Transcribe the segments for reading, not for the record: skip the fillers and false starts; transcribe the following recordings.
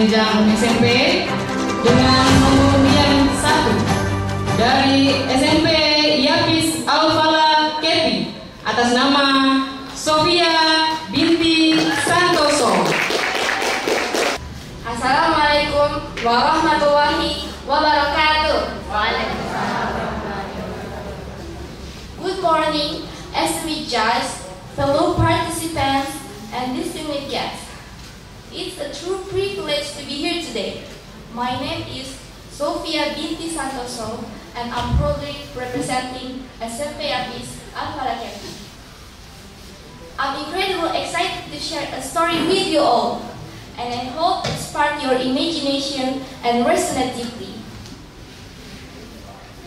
jenjang SMP dengan nomor undian 1 dari SMP Yapis Al-Falah Kepi atas nama Sofia binti Santoso. Assalamualaikum warahmatullahi wabarakatuh. Good morning, esteemed judges, fellow participants, and distinguished guests. It's a true privilege to be here today. My name is Sofia binti Santoso, and I'm proudly representing SMP Yapis Al-Falah Kepi. I'm incredibly excited to share a story with you all, and I hope it sparks your imagination and resonate deeply.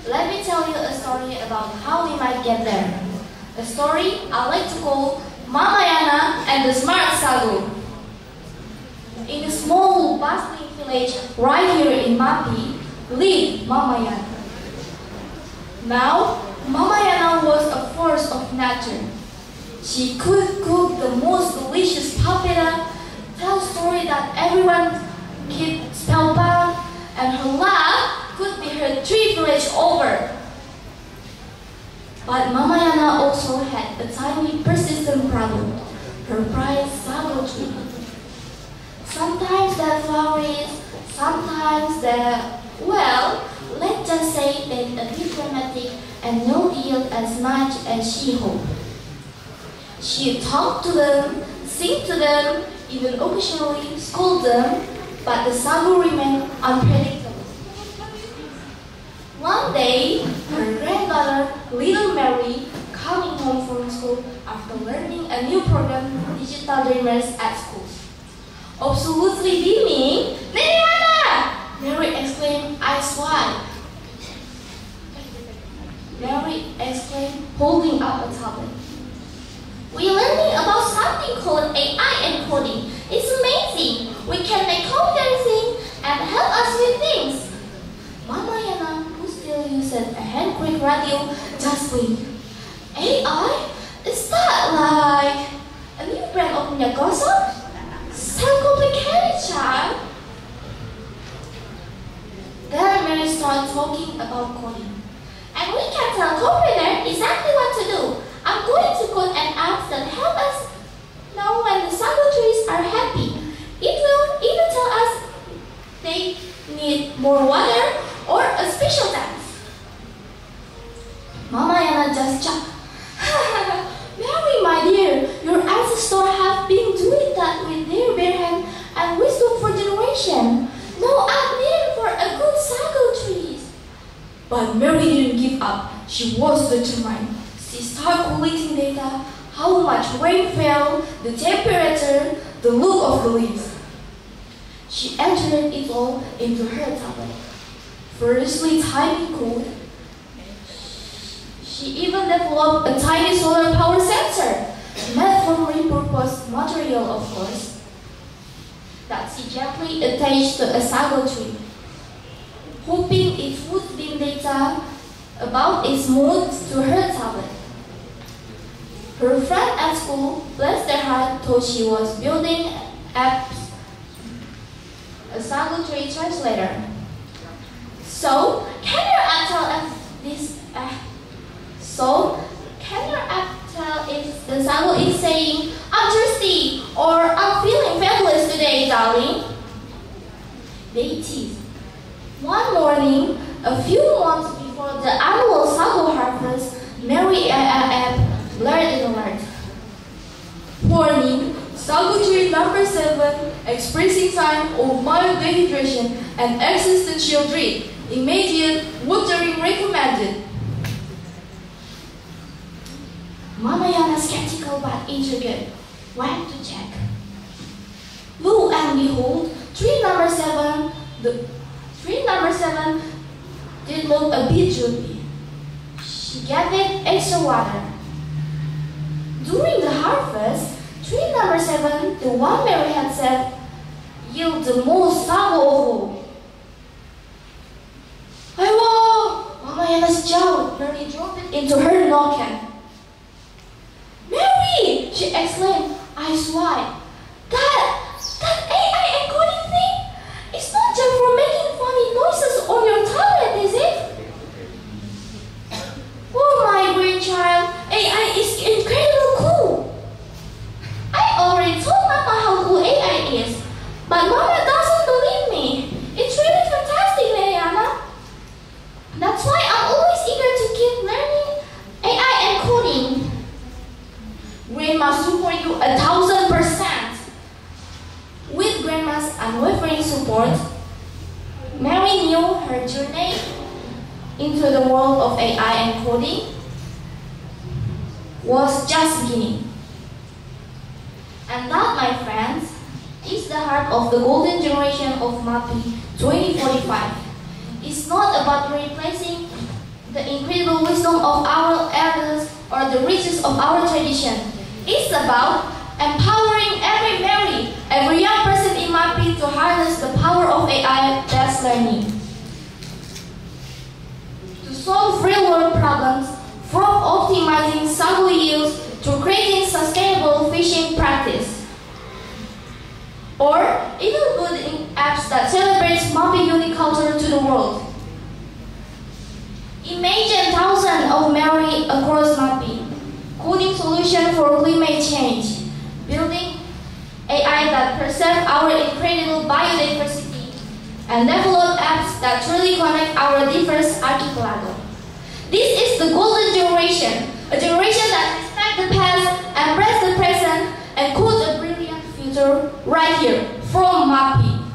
Let me tell you a story about how we might get there. A story I like to call Mama Yana and the Smart Sagu. In a small, bustling village right here in Mapi, lived Mama Yana. Now, Mama Yana was a force of nature. She could cook the most delicious papeda, tell stories that everyone kept spellbound, and her laugh could be heard 3 villages over. But Mama Yana also had a tiny persistent problem, her prized sago tree. Sometimes that flowers, sometimes well, let's just say that a bit dramatic and no yield as much as she hoped. She talked to them, sing to them, even occasionally scold them, but the sago remained unpredictable. One day, her granddaughter, little Mary, coming home from school after learning a new program, Digital Dreamers at school. Absolutely beaming, "Nene mana?" Mary exclaimed, eyes wide. Mary exclaimed, holding up a tablet. "We're learning about something called AI and coding. It's amazing. We can make code anything and help us with things." Mama Yana, who still uses a hand-crank radio, just blinked. "AI? Is that like a new brand of minyak gosok? So complicated, child." Then Mary started talking about coding. "And we can tell computer exactly what to do. I'm going to code an app that help us know when the sago trees are happy. It will even tell us they need more water or a special dance." Mama Yana just chuckled. "Mary, my dear, your ancestors have been doing that with their bare hand and wisdom for generations. No app needed for a good sago trees." But Mary didn't give up. She was determined. She started collecting data, how much rain fell, the temperature, the look of the leaves. She entered it all into her tablet. Furiously typing code, she even developed a tiny solar power sensor, made from repurposed material, of course, that she gently attached to a sago tree, hoping it would beam data about its mood to her tablet. Her friend at school, bless their heart, thought she was building apps, a sago tree translator. So, can your app tell us this? Can your app tell if the sago is saying, "I'm thirsty" or "I'm feeling fabulous today, darling"? They teased. One morning, a few months before the annual sago harvest, Mary app blared an alert. "Warning, sago tree number 7 expressing sign of mild dehydration and existential dread. Immediate watering recommended." Mama Yana, skeptical but intrigued, went to check. Lo and behold, tree number 7 did look a bit droopy. She gave it extra water. During the harvest, tree number 7, the one Mary had said, yielded the most sago of all. "Aywa!" Mama Yana's jaw nearly dropped it into her noggin. "Mary!" she exclaimed, eyes wide. That AI encoding thing? must support you 1,000%. With Grandma's unwavering support, Mary knew her journey into the world of AI and coding was just beginning. And that, my friends, is the heart of the golden generation of MAPI 2045. It's not about replacing the incredible wisdom of our elders or the riches of our tradition. It's about empowering every Mary, every young person in MAPI to harness the power of AI-based learning. To solve real-world problems, from optimizing sago yields to creating sustainable fishing practice, or even building apps that celebrate MAPI unique culture to the world. Imagine thousands of Mary across MAPI, coding solutions for climate change, building AI that preserve our incredible biodiversity, and develop apps that truly connect our diverse archipelago. This is the golden generation, a generation that respects the past, embraces the present, and codes a brilliant future right here from MAPI.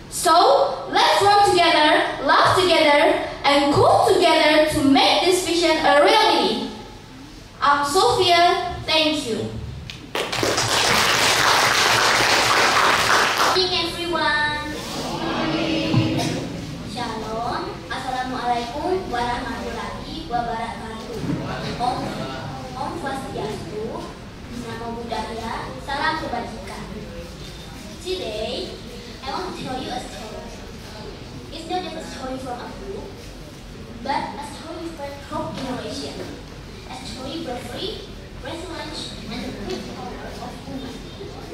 So, let's work together, laugh together, and code together to make this vision a reality. I'm Sophia, thank you. Good morning everyone. Shalom. Assalamualaikum warahmatullahi wabarakatuh. Om Swastiastu. Namo Buddhaya. Salam kebajikan. Today, I want to tell you a story. It's not just a story from a book, but a story for hope generation. A story bravery, resilience, and the great power of human.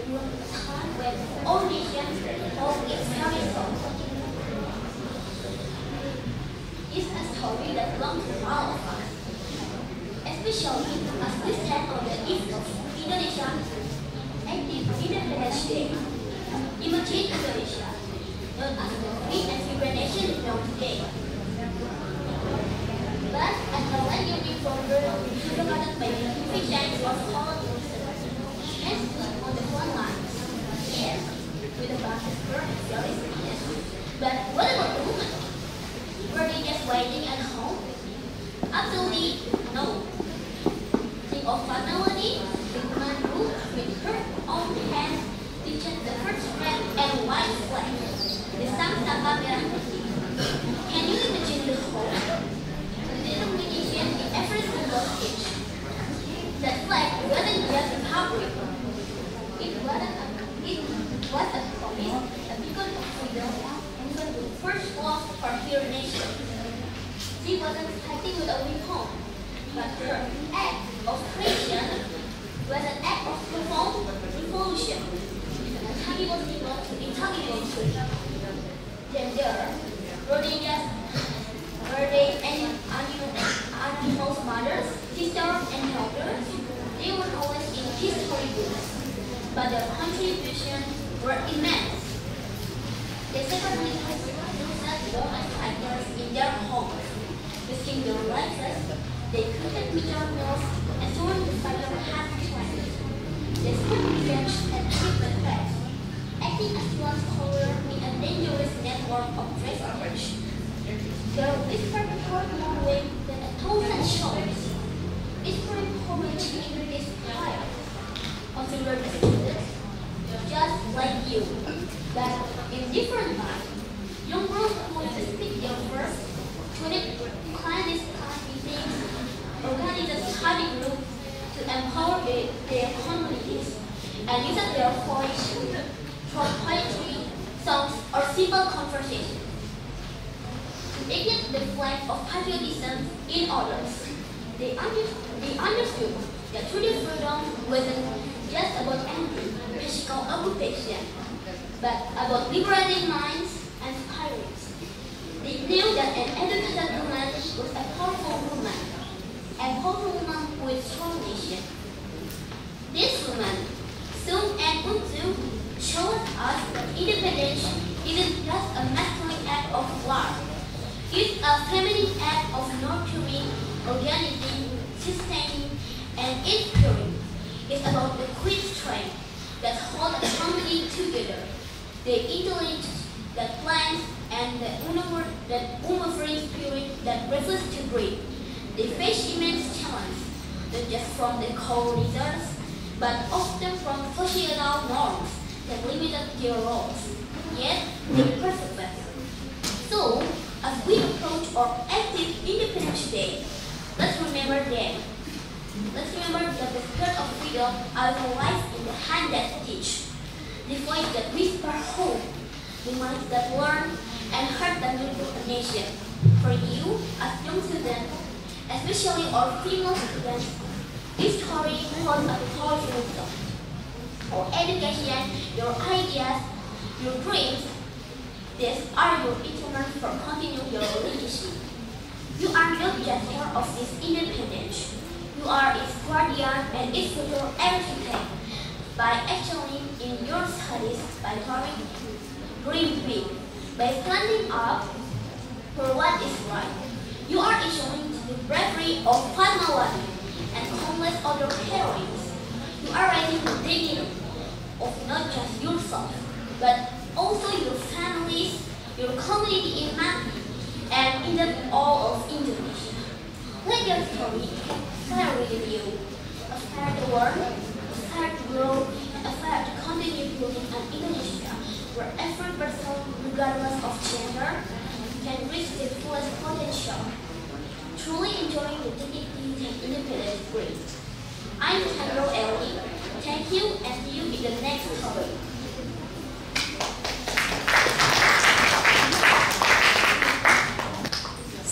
During a time when all nations hold its very soul. It's a story that belongs to all of us, especially as we stand on the eve of Indonesia's 80th Independence Day. Imagine Indonesia, known as the free and vibrant nation we know today. But as the land yearning for freedom is regarded by the visions of all and on the front lines. Yes, with a bunch of girls, yes. But what about the women? Were they just waiting at home? Absolutely no. Think of finality, the woman who, with her own hands, teaches the first red and white flag, the Sang-Saka Merah Putih. Can you imagine the hope? The illumination in every single stitch. That flag wasn't just a fabric. It was a promise, a beacon of freedom, and the first love for her nation. She wasn't fighting with a weapon, but her act of creation was an act of profound revolution. A tangible symbol to intangible truth. Gender, were they animals' mothers, sisters, and elders? They were always in history books, but their contributions were immense. They secretly themselves born as fighters in their homes, risking their lives. They created meter mills and sworn to fight their past crimes. They sought revenge and hit the threat, acting as one scholar in a dangerous network of prestige. Their whispered word more weight than 1,000 swords. Whispering poetry inspired of the word students, just like you, but in different ways. Young girls who speak their first, created clandestine meetings, organized a study group to empower their communities, and used their voice for poetry, songs, or simple conversation to ignite the flame of patriotism in others. They understood that true freedom wasn't just about ending physical occupation, but about liberating minds and spirits. They knew that an educated woman was a powerful woman with strong nation. This woman, Sun and Unzu, showed us that independence isn't just a masculine act of war. It's a feminine act of nurturing, organizing, sustaining, and inspiring. is about the quick strength that holds a family together, the intellect that plans, and the unwavering spirit that refuses to break. They face immense challenges, not just from the core results, but often from societal norms that limited their roles. Yet, they persevere. So, as we approach our 80th Independence Day, let's remember them. Let's remember that the spirit of freedom also lies in the hand that teach, the voice that whisper hope, the minds that learn, and heart that rebuild a nation. For you, as young students, especially our female students, this story holds a powerful wisdom. Our education, your ideas, your dreams, these are your instruments for continuing your legacy. You are not just part of this independence. You are its guardian and its future everything. By excelling in your studies, by dream big, by standing up for what is right, you are showing the bravery of Fatmawati and countless other heroines. You are raising the dignity of not just yourself, but also your families, your community in Mati, and in the all of Indonesia. Let your story share with you, aspire to learn, aspire to grow, and aspire to continue building an Indonesia where every person, regardless of gender, can reach their fullest potential, truly enjoying the dignity and independence free. I'm Chandro Ellie. Thank you, and see you in the next story.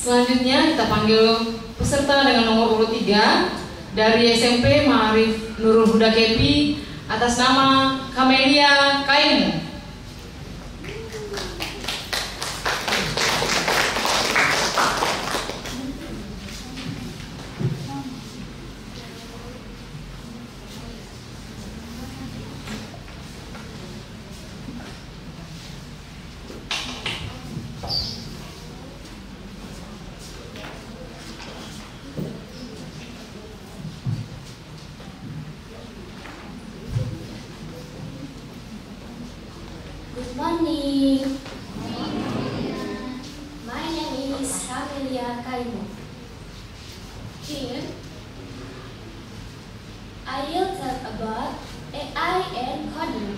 Selanjutnya kita panggil peserta dengan nomor urut 3 dari SMP Ma'arif Nurul Huda Kepi atas nama Kamelia Kaimu. Good morning. My name is Kamelia Kaimu. Here, I will talk about AI and coding.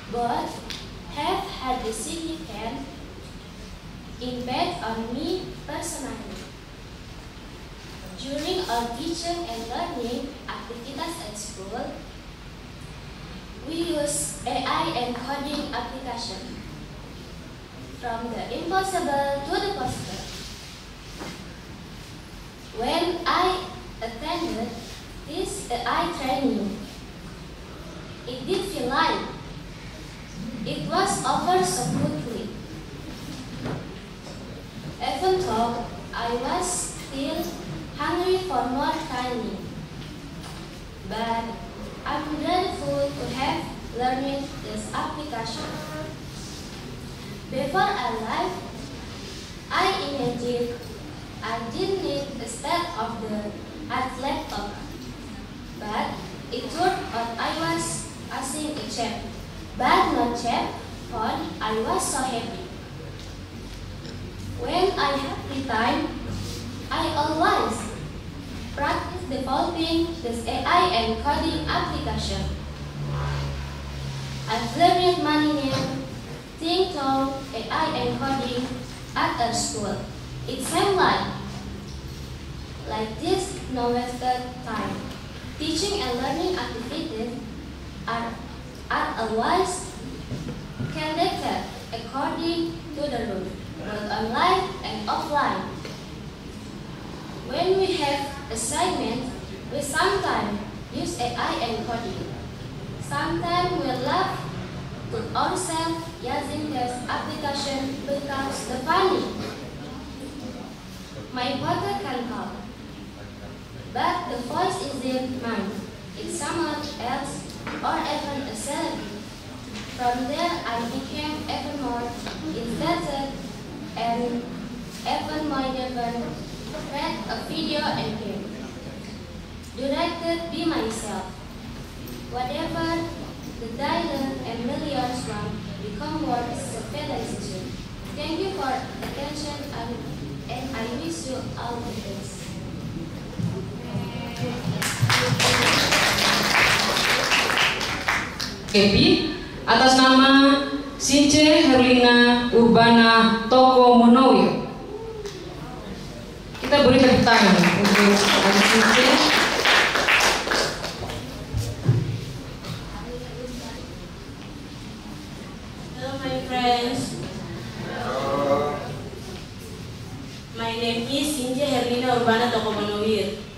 Both have had a significant impact on me personally. During our teaching and learning activities at school, we use AI and coding application. From the impossible to the possible. When I attended this AI training, it did feel like it was over so quickly. Even though I was still hungry for more training, but I'm grateful to have learned this application. Before I left, I imagined I didn't need the state of the art laptop, but it turned out I was using a cheap, but not cheap phone. I was so happy. When I have free time, I always practice developing this AI and coding application. I've learned many new things on AI and coding at our school. It seems like this no wasted time. Teaching and learning activities are always conducted according to the rules, both online and offline. When we have assignments, we sometimes use AI and coding. Sometimes we laugh to ourselves using this application because the funny. My brother can talk, but the voice isn't mine. It's someone else or even a celebrity. From there, I became even more interested and even more driven. Read a video and game. Do not be myself. Whatever the dialogue and millions from become more civilization. Thank you for attention and I wish you all the best. Kepi atas nama Since Herlina Urbana Toko Monowio. Kita beri tepuk tangan untuk Since. Hello my friends. Hello. My name is Since Herlina Urbana Toko Monowio.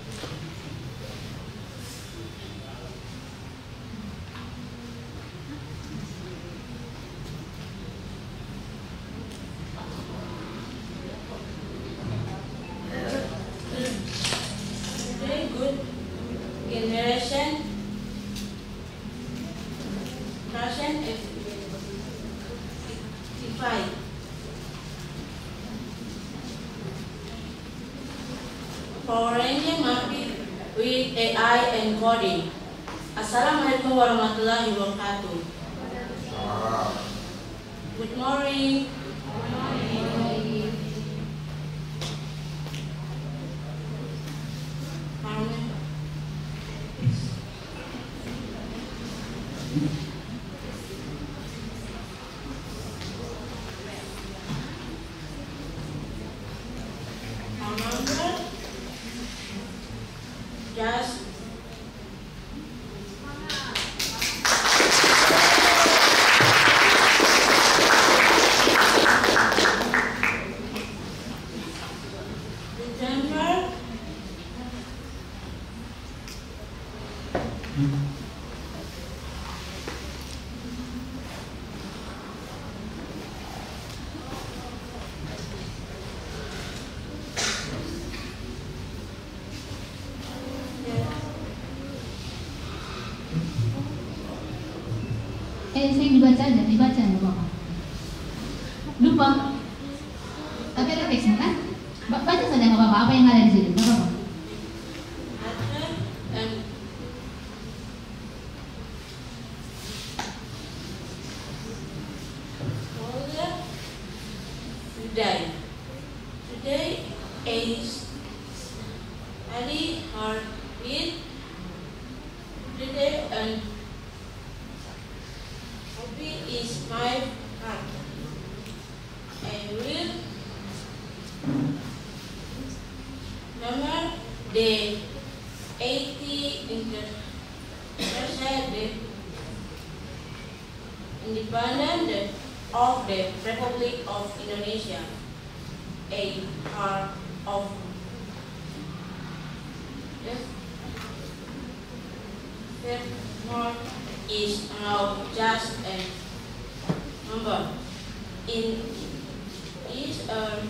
Very good generation. Russian F55. Power Ranger Mapping with AI and coding. Assalamualaikum warahmatullahi wabarakatuh. Good morning. Just remember Saya dibaca aja, dibaca nggak apa-apa. Lupa. Tapi ada teksnya kan? Baca saja nggak apa-apa, apa yang ada di sini, nggak apa-apa. Today is Ali her Eid today and happy is my heart. I will remember the 80th independence of the Republic of Indonesia. A heart of the north is now just a number. It is a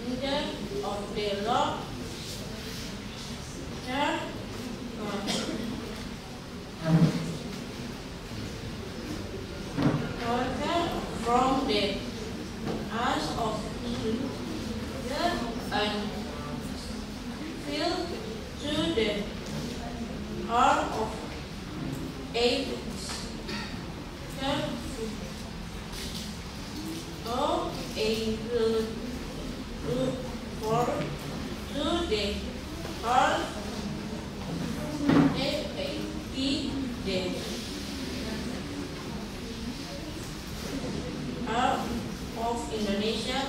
leader of the law. From the eyes of and feel to the heart of apes. Oh, a good for to the heart the heart of Indonesia.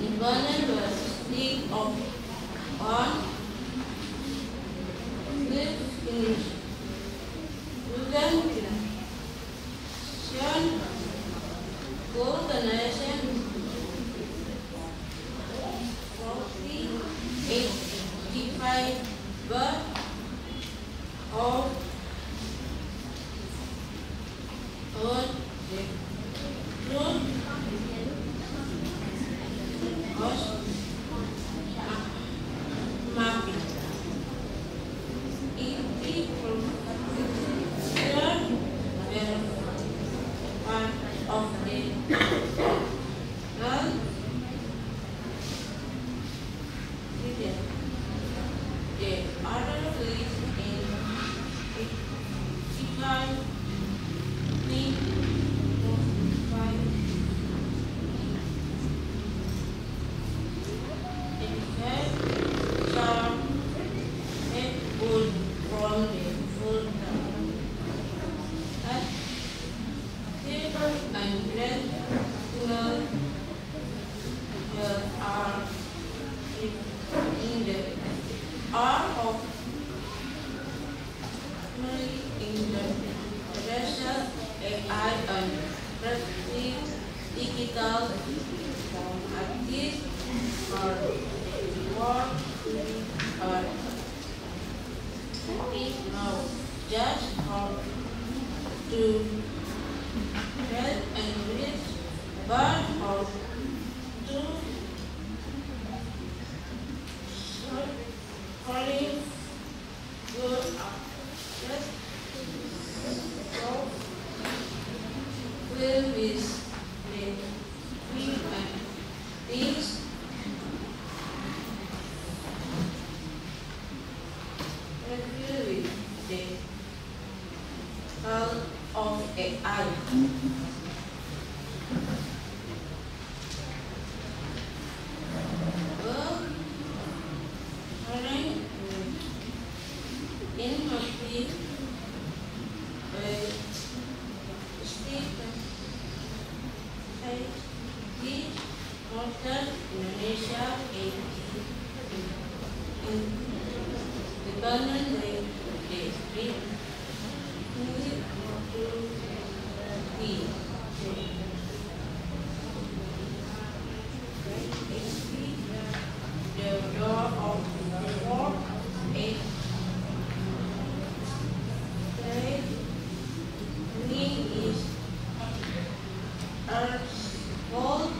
Independent was the of one live in golden nation 85 but of the truth critical from artists or work or think now just how to tell and read, but how to calling good artists. So play with the thing and things. Review with the help of AI. Indonesia independent day the door of the world is Earth's gold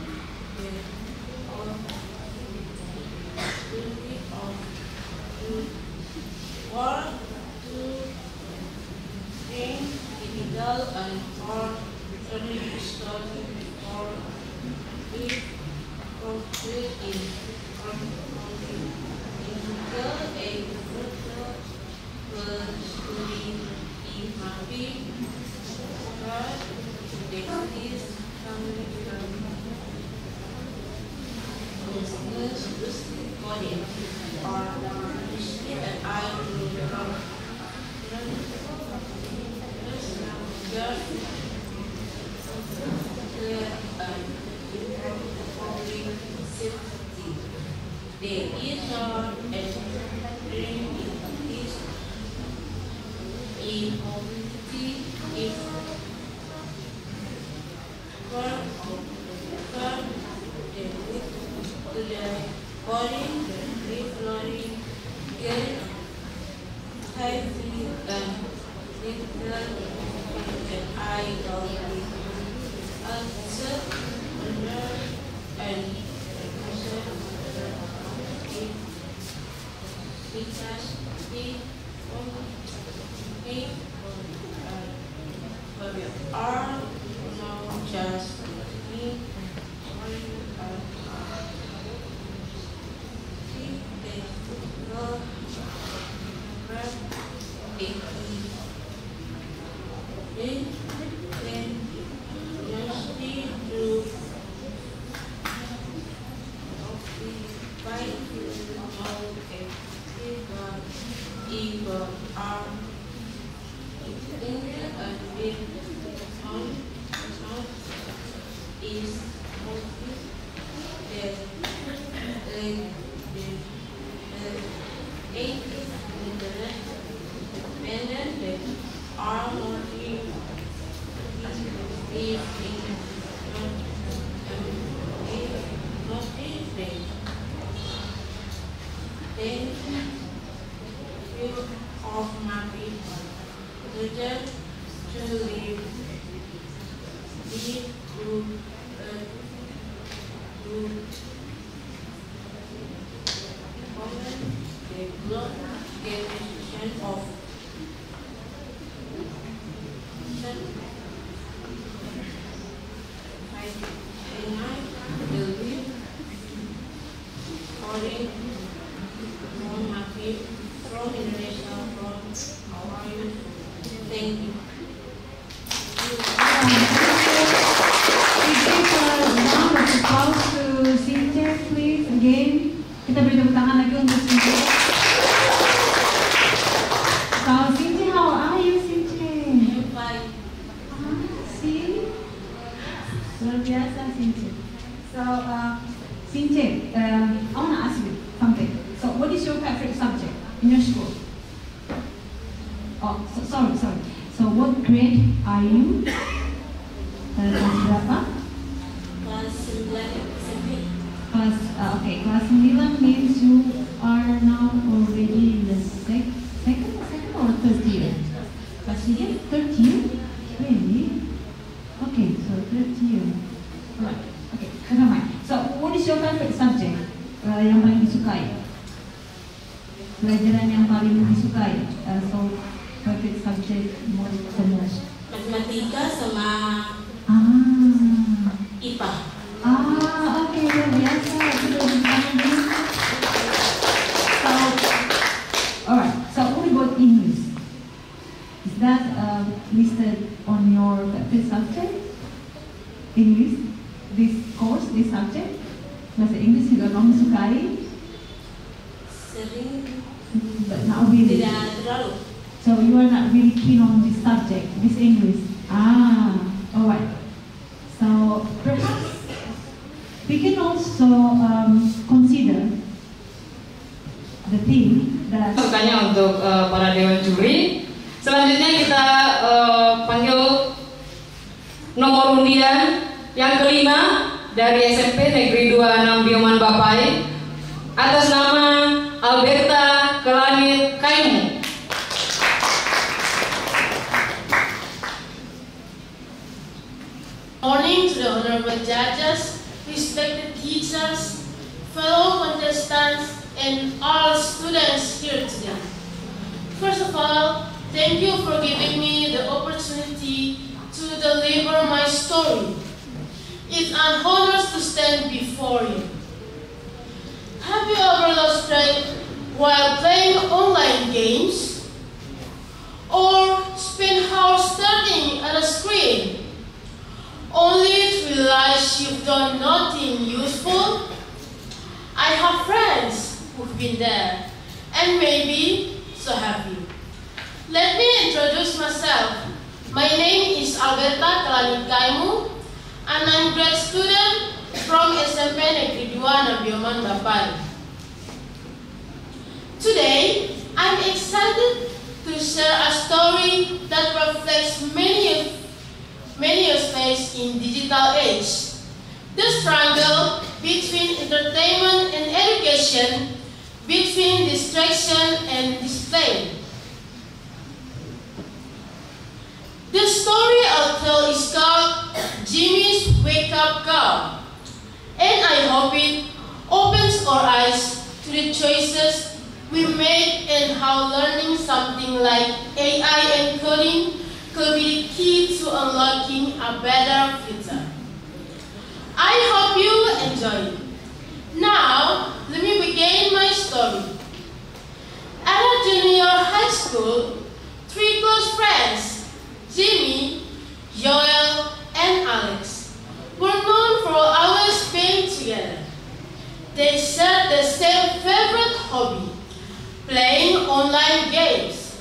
work to bring digital and or study or be complete in digital and virtual study in Mavi but there is business coding or and I will there is a dream is in community if one of the coding, the reflowing, get heavy and little and I will answer and because we are not just me of my people, just to live, the blood definition of from Indonesia, from Hawaii. Thank you. Now let's applause to Sinche, please. Again, kita beri tepuk tangan lagi untuk Sinche. So Sinche, how are you, Sinche? I'm fine. See, luar biasa Sinche. So Sinche, I want to ask you something. So what is your favorite subject in your school? Oh, sorry. So what grade are you? Kelas berapa? Kelas class 9 means you are now already in the second or third year? Class 3, third year? Really? Okay, so third year. Alright, okay, never mind. So, what is your favorite subject? Yang paling disukai? Pelajaran yang paling disukai? So, favorite subject the most? Matematika sama IPA. Okay, luar biasa. So, alright. So, what about English? Is that listed on your favorite subject? English? This course, this subject? Bahasa Inggris juga kamu sukai? Sering, But not really. tidak terlalu. So you are not really keen on this subject, this English. Alright. So perhaps we can also consider the thing that. Sukanya untuk para dewan juri. Selanjutnya kita panggil nomor undian yang kelima dari SMP Negeri 26 Bioman Bapai atas nama Alberta Kelanit Kaimu. Morning to the honorable judges, respected teachers, fellow contestants, and all students here today. First of all, thank you for giving me the opportunity to deliver my story. It's an honor to stand before you. Have you ever lost track while playing online games? Or spend hours staring at a screen, only to realize you've done nothing useful? I have friends who've been there, and maybe so have you. Let me introduce myself. My name is Alberta Kelanit Kaimu, and I'm a grad student from SMP Negeri 2 Nabioman Bapai. Today, I'm excited to share a story that reflects many aspects in digital age. The struggle between entertainment and education, between distraction and display. The story I'll tell is called Jimmy's Wake Up Call, and I hope it opens our eyes to the choices we made and how learning something like AI and coding could be the key to unlocking a better future. I hope you enjoy it. Now, let me begin my story. At a junior high school, three close friends, Jimmy, Joel, and Alex, were known for always being together. They shared the same favorite hobby, playing online games.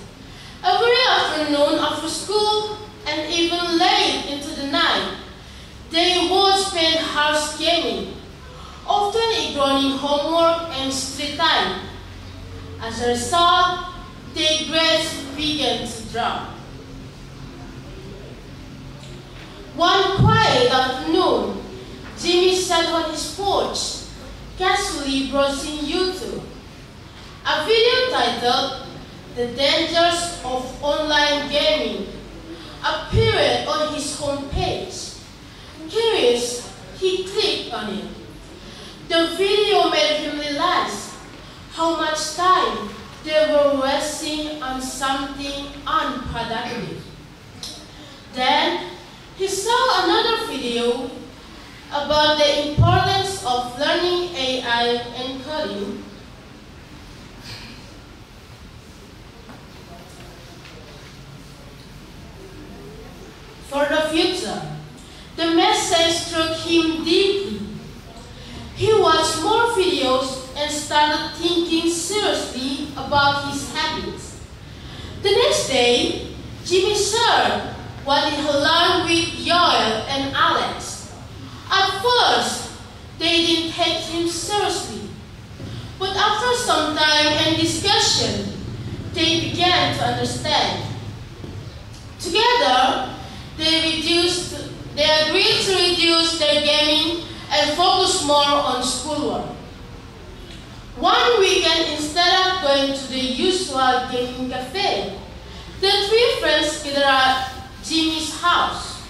Every afternoon after school and even late into the night, they would spend hours gaming, often ignoring homework and street time. As a result, their grades began to drop. One quiet afternoon, Jimmy sat on his porch, casually browsing YouTube. A video titled "The Dangers of Online Gaming" appeared on his homepage. Curious, he clicked on it. The video made him realize how much time they were wasting on something unproductive. Then, he saw another video about the importance of learning AI and coding. For the future, the message struck him deeply. He watched more videos and started thinking seriously about his habits. The next day, Jimmy shared what he had learned with Joel and Alex. At first, they didn't take him seriously, but after some time and discussion, they began to understand. Together, they agreed to reduce their gaming and focus focus more on schoolwork. One weekend, instead of going to the usual gaming cafe, the three friends gathered at Jimmy's house.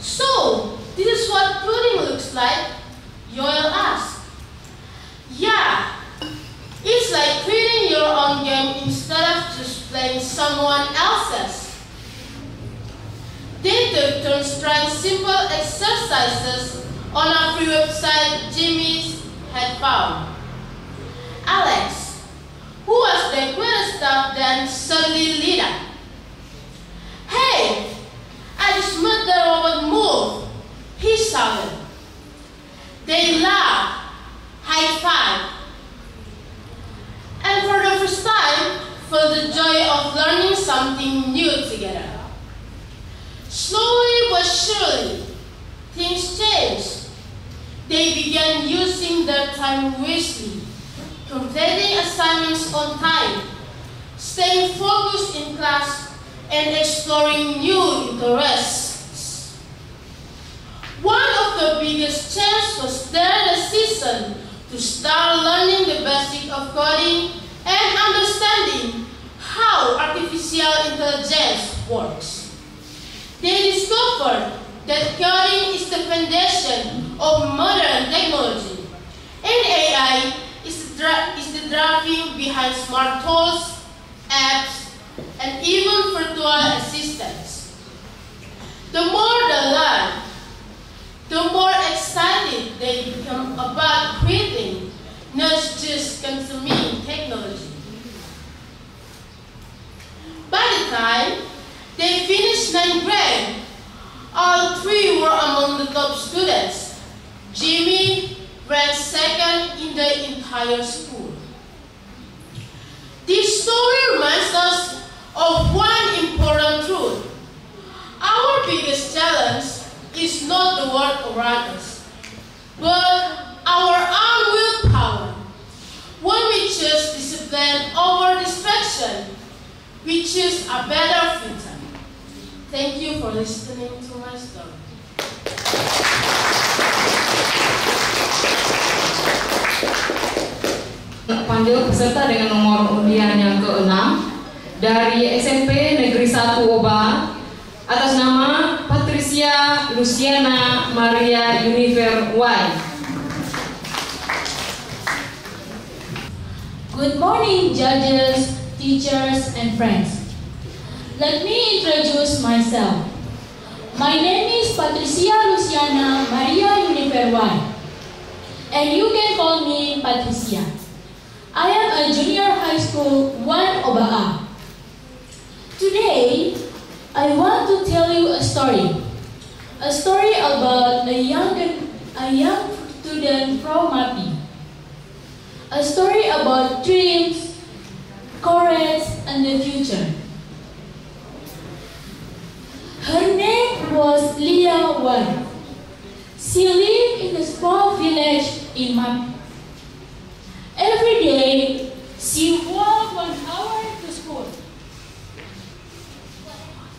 "So, this is what coding looks like?" Yoel asked. "Yeah, it's like creating your own game instead of just playing someone else's." They took turns trying simple exercises on a free website Jimmy had found. Alex, who was the quietest staff, then suddenly lit up. "Hey, I just made the robot move," he shouted. They laughed, high-fived, and for the first time, felt the joy of learning something new together. Slowly but surely, things changed. They began using their time wisely, completing assignments on time, staying focused in class, and exploring new interests. One of the biggest changes was their decision to start learning the basics of coding and understanding how artificial intelligence works. They discovered that coding is the foundation of modern technology, and AI is the driving behind smart tools, apps, and even virtual assistants. The more they learn, the more excited they become about creating, not just consuming technology. By the time they finished 9th grade, all three were among the top students. Jimmy ranked second in the entire school. This story reminds us of one important truth. Our biggest challenge is not the world around us, but our own willpower. When we choose discipline over distraction, we choose a better future. Thank you for listening to my story. Panggil peserta dengan nomor undian yang ke-6 dari SMP Negeri 1 Oba atas nama Patricia Luciana Maria Univer Y. Good morning, judges, teachers, and friends. Let me introduce myself. My name is Patricia Luciana Maria Univer Y, and you can call me Patricia. I am a junior high school 1 Oba. Today, I want to tell you a story about a young student from MAPI. A story about dreams, courage, and the future. Her name was Leah Wan. She lived in a small village in MAPI. Every day, she walked 1 hour to school.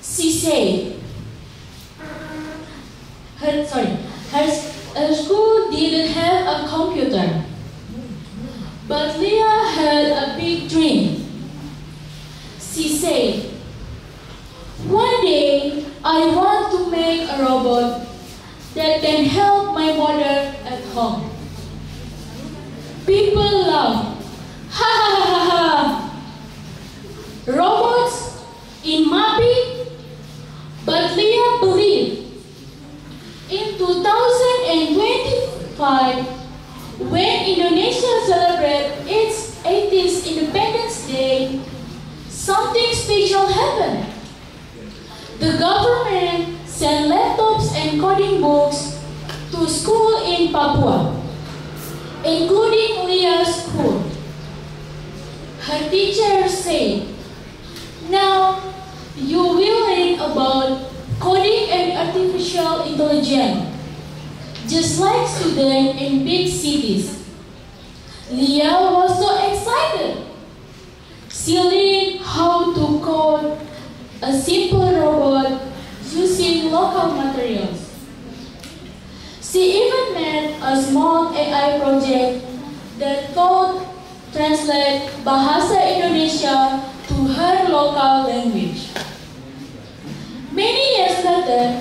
She said, her school didn't have a computer, but Leah had a big dream. She said, "One day, I want to make a robot that can help my mother at home." People laugh. Ha ha ha ha ha! Robots in MAPI? But Leah believed. In 2025, when Indonesia celebrated its 18th Independence Day, something special happened. The government sent laptops and coding books to school in Papua, including Leah's school. Her teacher said, "Now you will learn about coding and artificial intelligence, just like students in big cities." Leah was so excited. She learned how to code a simple robot using local materials. She She even made a small AI project that could translate Bahasa Indonesia to her local language. Many years later,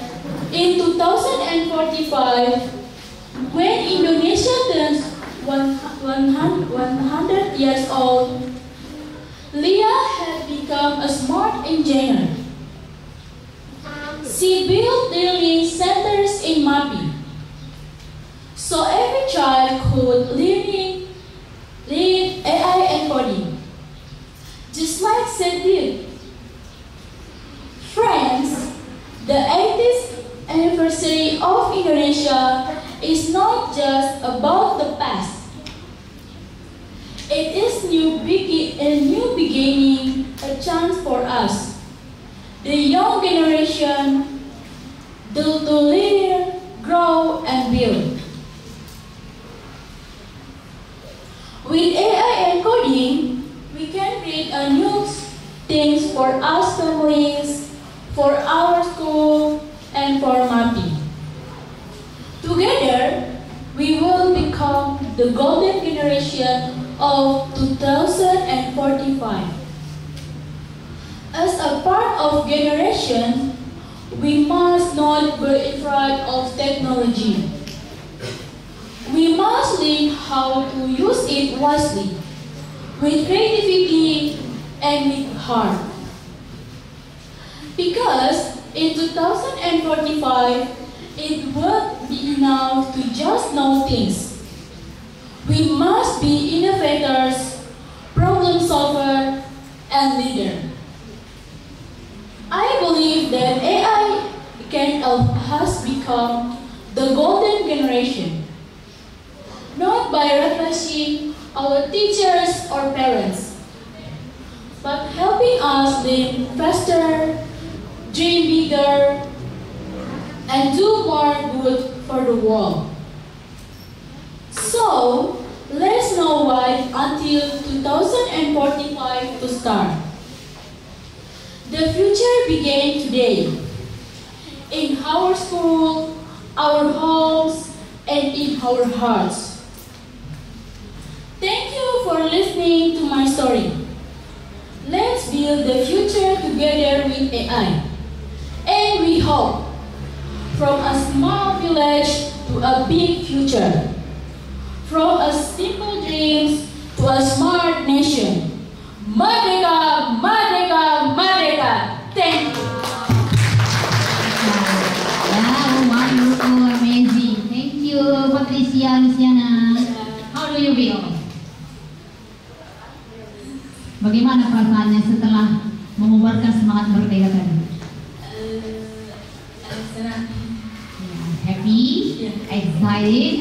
in 2045, when Indonesia turns 100 years old, Leah had become a smart engineer. She built learning centers in Mapi, so every child could learn AI and coding, just like she did. Friends, the 80th anniversary of Indonesia is not just about the past. It is a new beginning, a chance for us, the young generation, to learn, grow, and build. With AI and coding, we can create a new things for us families, for our school, and for Mapi. Together, we will become the golden generation of 2045. As a part of generation, we must not be afraid of technology. We must learn how to use it wisely, with creativity and with heart. Because in 2045, it won't be enough to just know things. We must be innovators, problem solvers, and leaders. I believe that AI can help us become the golden generation, not by replacing our teachers or parents, but helping us learn faster, dream bigger, and do more good for the world. So, let's not wait until 2045 to start. The future begins today, in our school, our homes, and in our hearts. Thank you for listening to my story. Let's build the future together with AI. And we hope, from a small village to a big future, from a simple dreams to a smart nation. Merdeka, Merdeka, Merdeka. Thank you. Wow, wonderful, amazing. Thank you, Patricia, Luciana. How do you feel? Bagaimana perasaannya setelah mengubarkan semangat merdeka tadi? Senang. Happy, excited,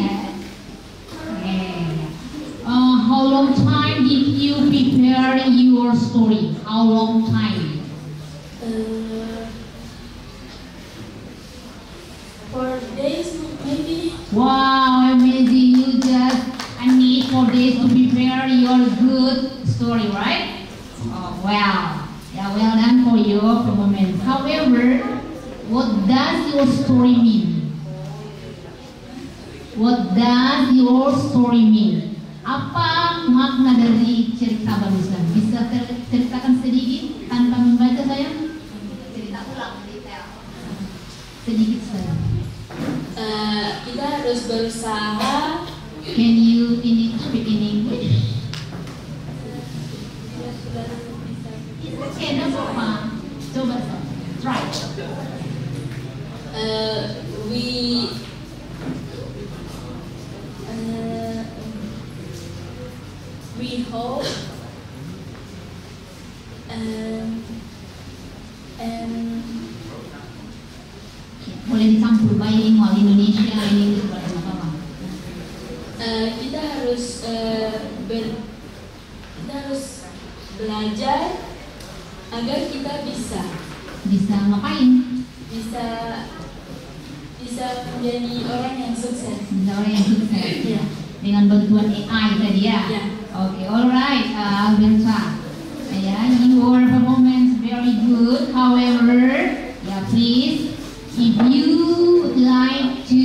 how long time did you prepare your story? How long time? 4 days, maybe. Wow, amazing! You just need 4 days to prepare your good story, right? Oh, wow! Yeah, well done for your performance. However, what does your story mean? What does your story mean? Apa makna dari cerita barusan? Bisa ceritakan sedikit tanpa membaca saya? Cerita ulang detail. Sedikit saja. Kita harus berusaha. Can you speak in English? Okay, no problem. Coba, try. We hope boleh dicampur bilingual Indonesia ini boleh apa-apa. Kita harus belajar agar kita bisa ngapain? Bisa menjadi orang yang sukses. Bisa orang yang sukses. Ya. Dengan bantuan AI tadi ya. Ya. Okay, alright, Albensa. Your performance very good. However, please, if you would like to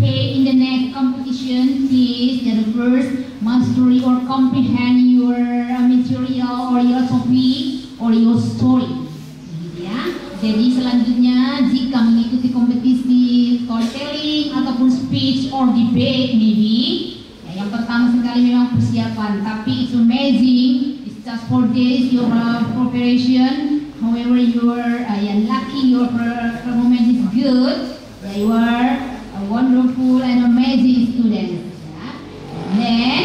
participate in the next competition, please first mastery or comprehend your material or your topic or your story. Gitu ya. Jadi selanjutnya jika mengikuti kompetisi storytelling ataupun speech or debate maybe, ya, yang pertama sekali memang persiapan. Tapi it's amazing. It's just 4 days your preparation. However, you're lucky, your performance is good. You are a wonderful and amazing student. Yeah. Then,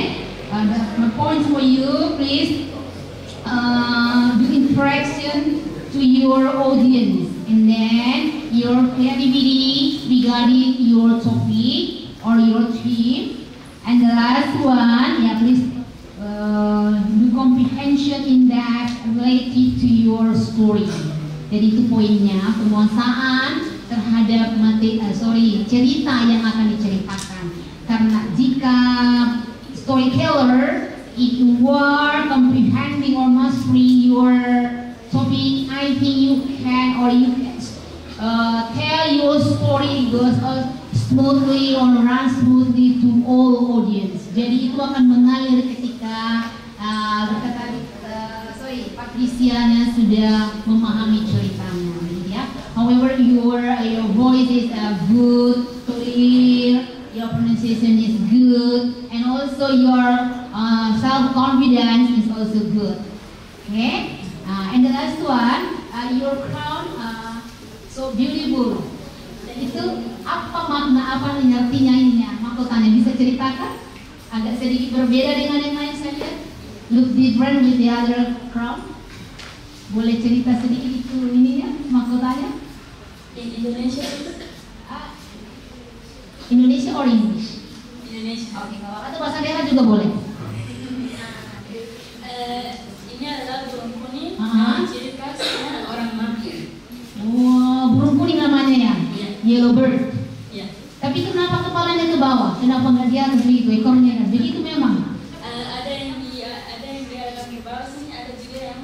the points for you, please do interaction to your audience, and then your creativity regarding your topic or your theme. And the last one, yeah, please do comprehension in that related to your story. Jadi itu poinnya, penguasaan terhadap cerita yang akan diceritakan. Karena jika storyteller, if you are comprehending or mastering your topic, I think you can tell your story goes smoothly or run smoothly to all audience. Jadi itu akan mengalir ketika Patricianya sudah memahami ceritanya, gitu ya. However, your voice is good, clear, your pronunciation is good, and also your self-confidence is also good. Okay? And the last one, your crown so beautiful. Dan itu apa makna, apa artinya ini? Mahkotanya bisa ceritakan? Agak sedikit berbeda dengan yang lain saja. Look different with the other crown. Boleh cerita sedikit itu ininya, mahkotanya? In Indonesia. Indonesia or English? Indonesia. Oke, kalau atau bahasa daerah juga boleh. Ini adalah burung kuning. Ciri khasnya orang mati. Wow, burung kuning namanya ya? Iya. Yellow bird. Iya. Tapi kenapa kepalanya ke bawah? Kenapa nggak di atas begitu? Ekornya kan? Begitu memang. Ada yang di atas ke bawah sini, ada juga yang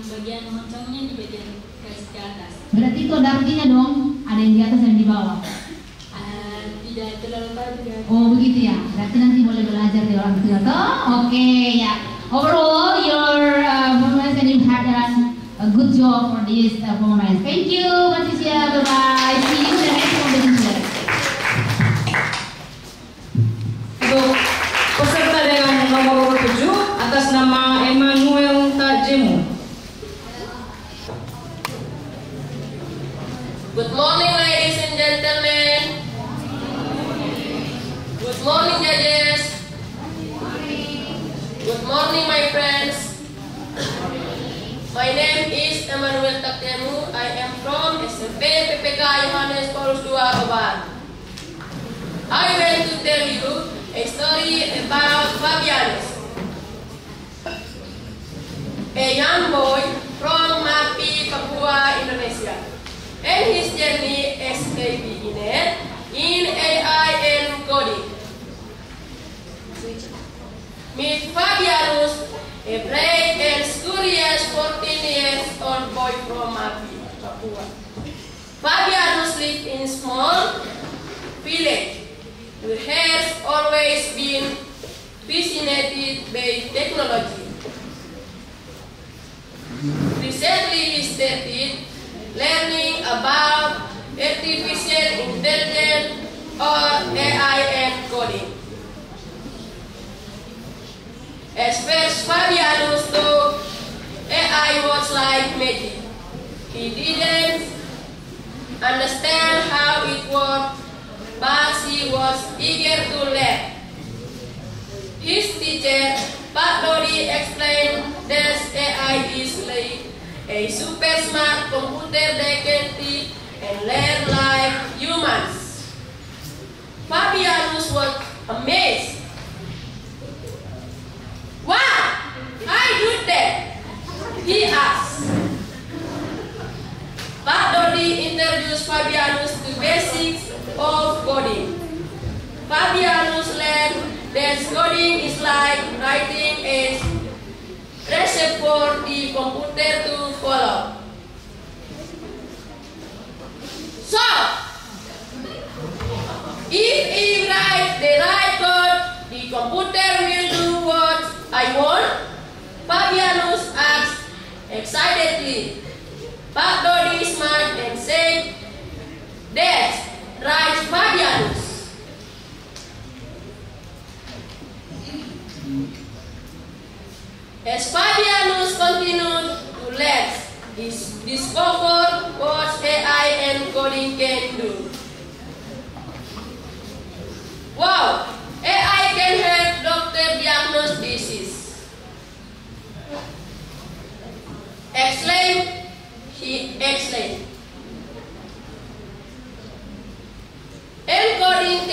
bagian moncongnya di bagian ke atas. Berarti itu ada artinya dong? Ada yang di atas dan di bawah. Tidak terlalu tahu juga. Oh begitu ya. Berarti nanti boleh belajar di orang tua toh? Oke ya. Overall, your performance and you have done a good job for this performance. Thank you, Patricia. Bye bye. See you in the next competition. Untuk peserta dengan nomor 7 atas nama Emmanuel Tajemu. Good morning, ladies and gentlemen. Good morning, judges. Good morning, my friends. My name is Emmanuel Tajemu. I am from SMP PPK Yohanes Paulus II, Oban. I want to tell you a story about Fabianus, a young boy from Mapi, Papua, Indonesia, and his journey as a beginner in AI and coding. Meet Fabianus, a brave and curious 14 years old boy from Mapi, Papua. Fabianus lived in a small village who has always been fascinated by technology. Recently he started learning about artificial intelligence or AI and coding. At first, Fabianus thought AI was like magic. He didn't understand how it worked, but he was eager to learn. His teacher, Pak Dodi, explained that AI is like a super smart computer that can think and learn like humans. Fabianus was amazed. Wow! I do that, he asked. Pak Dodi introduced Fabianus to basics of coding. Fabianus learned that coding is like writing a recipe for the computer to follow. So, If I write the right code, the computer will do what I want? Fabianus asked excitedly. Pak Dodi smiled and said, "That's right, Fabianus." As Fabianus continued to learn, he discovered what AI and coding can do. Wow! AI can help doctor diagnose disease. He exclaimed. Encoding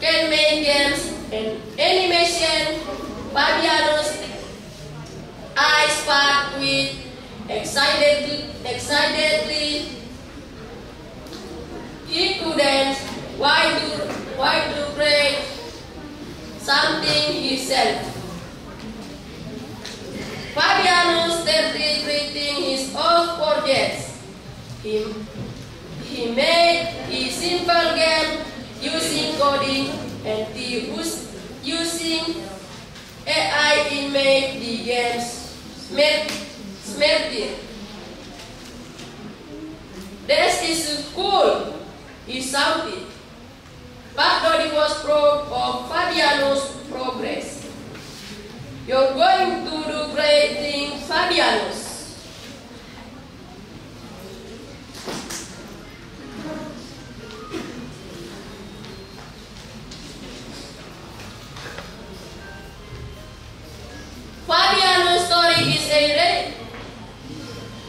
can make games and animation. Fabianus' eyes sparkled with excitedly. He couldn't wait to create something himself. Fabianus started creating his own projects. He made a simple game using coding, and using AI he made the games smarter. This is cool, he shouted. Pak Dodi was proud of Fabianus' progress. You're going to do great things, Fabianus. Fabianus' story is a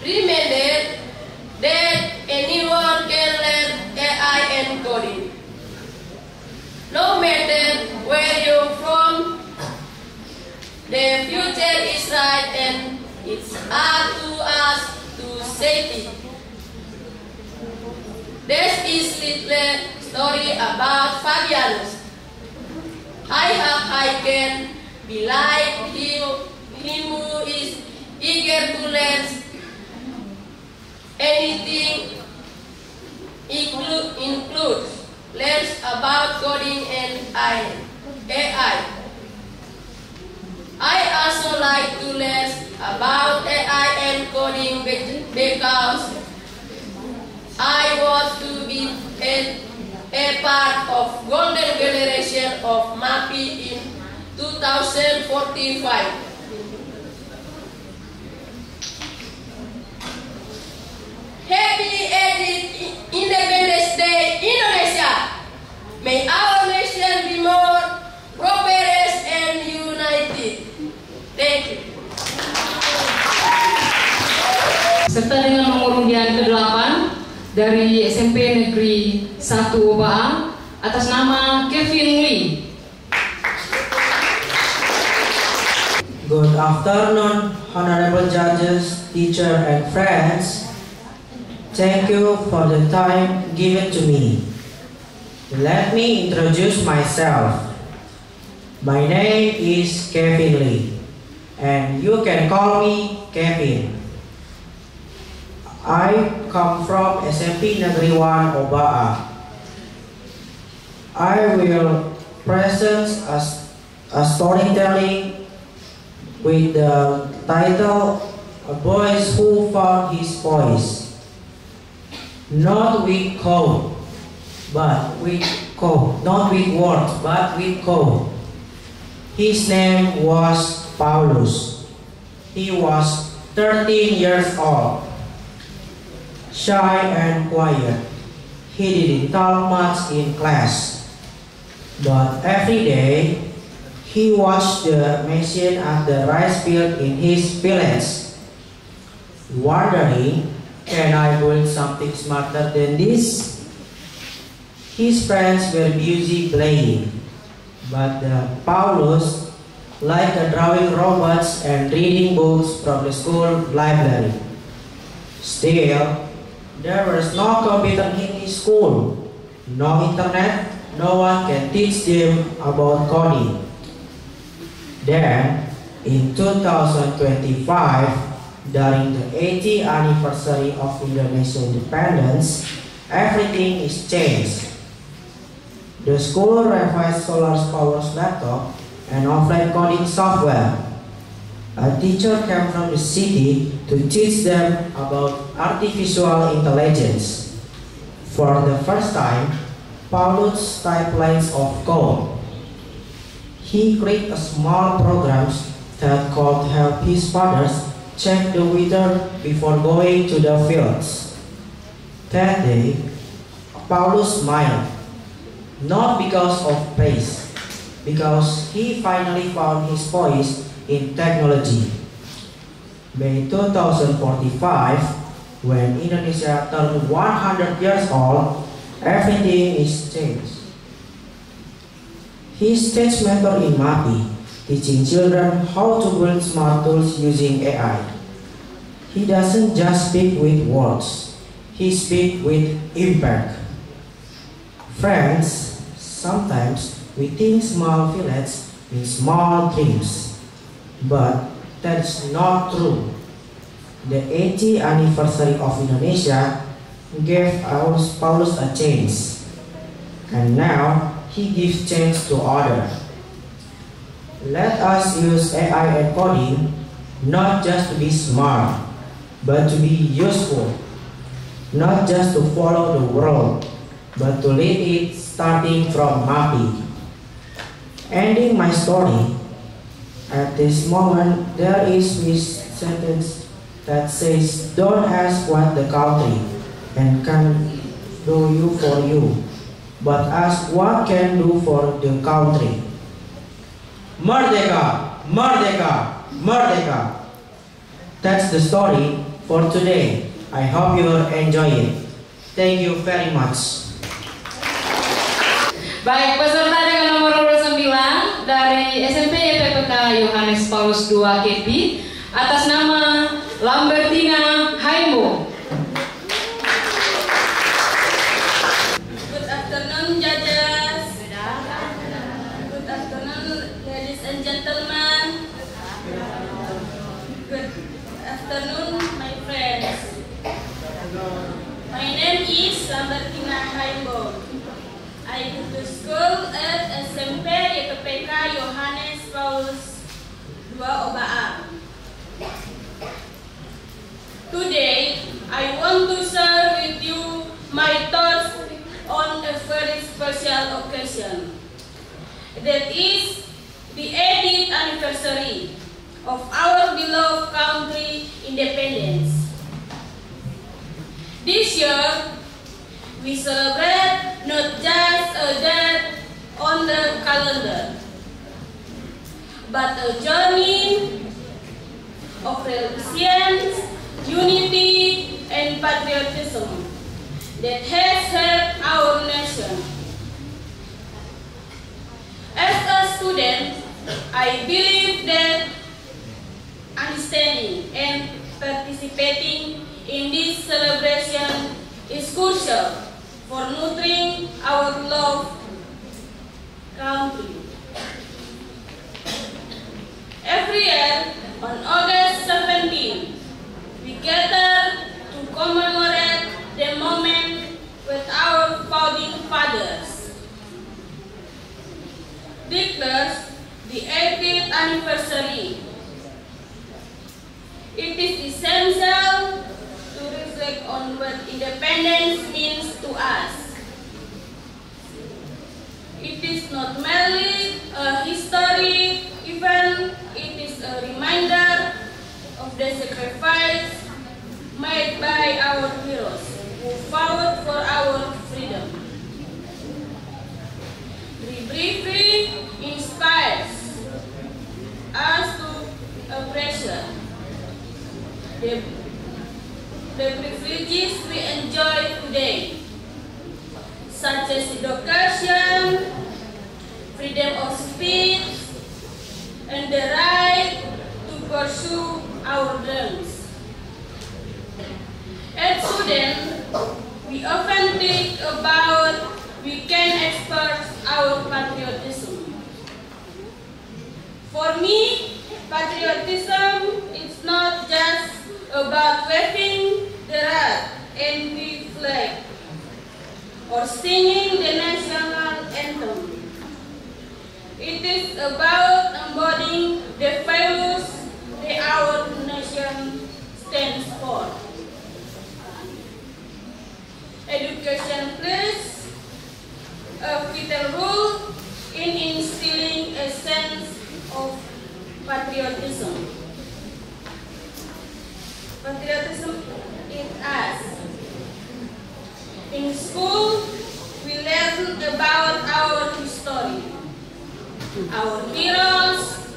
reminder that anyone can learn AI and coding. No matter where you're from, the future is right and it's up to us to shape it. This is little story about Fabianus. I hope I can be like him who is eager to learn anything, includes learns about coding and AI. I also like to learn about AI and coding because I want to be a part of golden generation of MAPI in 2045. Happy 80th Independence Day, Indonesia! May our nation be more prosperous and united. Thank you. Serta dengan nomor undian ke-8 dari SMP Negeri 1 Obaa atas nama Kevin Lee. Good afternoon, honorable judges, teacher, and friends. Thank you for the time given to me. Let me introduce myself. My name is Kevin Lee, and you can call me Kevin. I come from SMP Negeri 1 Obaa. I will present a storytelling with the title "A Boy Who Found His Voice." Not with code, but with code. Not with words, but with code. His name was Paulus. He was 13 years old. Shy and quiet. He didn't talk much in class. But every day, he watched the machine at the rice field in his village, wondering, can I build something smarter than this? His friends were busy playing, but Paulus liked drawing robots and reading books from the school library. Still, there was no computer in his school, no internet, no one can teach them about coding. Then, in 2025, during the 80th anniversary of Indonesian independence, everything is changed. The school revised Solar Power's laptop and offline coding software. A teacher came from the city to teach them about artificial intelligence. For the first time, Paulus typed lines of code. He created a small programs that could help his fathers check the weather before going to the fields. That day, Paulus smiled, not because of praise, because he finally found his voice in technology. By 2045, when Indonesia turned 100 years old, everything is changed. He is stage mentor in MAPI, teaching children how to build smart tools using AI. He doesn't just speak with words, he speaks with impact. Friends, sometimes we think small village means small dreams, but that's not true. The 80th anniversary of Indonesia gave Paulus a chance, and now he gives chance to others. Let us use AI and coding not just to be smart, but to be useful. Not just to follow the world, but to lead it starting from MAPI. Ending my story, at this moment there is this sentence that says, don't ask what the country and can do for you, but ask what can do for the country. Merdeka! Merdeka! Merdeka! That's the story for today. I hope you enjoy it. Thank you very much. Baik, peserta dengan nomor urut 9 dari SMP PPK Yohanes Paulus II KP atas nama Lambertina Haimo. Good afternoon, judges. Good afternoon, ladies and gentlemen. Good afternoon, my friends. My name is Lambertina Haimo. I go to school at SMP YPK Yohanes Paulus II Obaa. Today, I want to share with you my thoughts on a very special occasion. That is the 80th anniversary of our beloved country independence. This year, we celebrate not just a date on the calendar, but a journey of resilience, unity, and patriotism that has helped our nation. As a student, I believe that understanding and participating in this celebration is crucial for nurturing our loved country. Every year, on August 17, we gather to commemorate the moment with our founding fathers. Declares the 80th anniversary. It is essential to reflect on what independence means to us. It is not merely a historic event, it is a reminder of the sacrifice made by our heroes who fought for our freedom. The bravery inspires us to appreciate the privileges we enjoy today, such as education, freedom of speech, and the right to pursue our dreams. As students, we often think about we can express our patriotism. For me, patriotism is not just about waving the red and blue flag or singing the national anthem. It is about embodying the values that our nation stands for. Education plays a vital role in instilling a sense of patriotism. Patriotism in us. In school, we learn about our history, our heroes,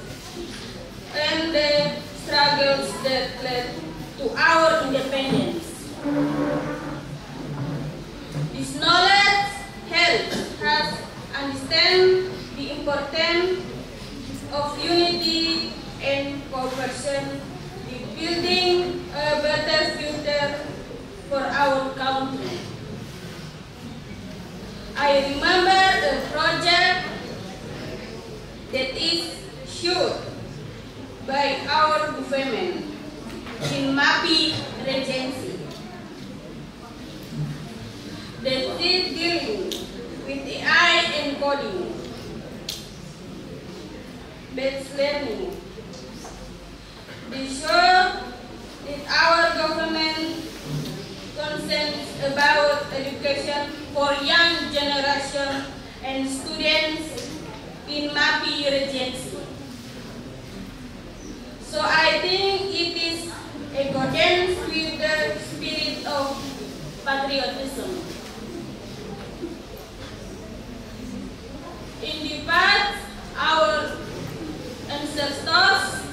and the struggles that led to our independence. This knowledge helps us understand the importance of unity and cooperation in building a better future for our country. I remember a project that is shot by our government in Mapi Regency. That is dealing with AI and coding, based learning. They show that our government concerns about education for young generation and students in Mapi Regency. So I think it is accordance with the spirit of patriotism. In the past, our ancestors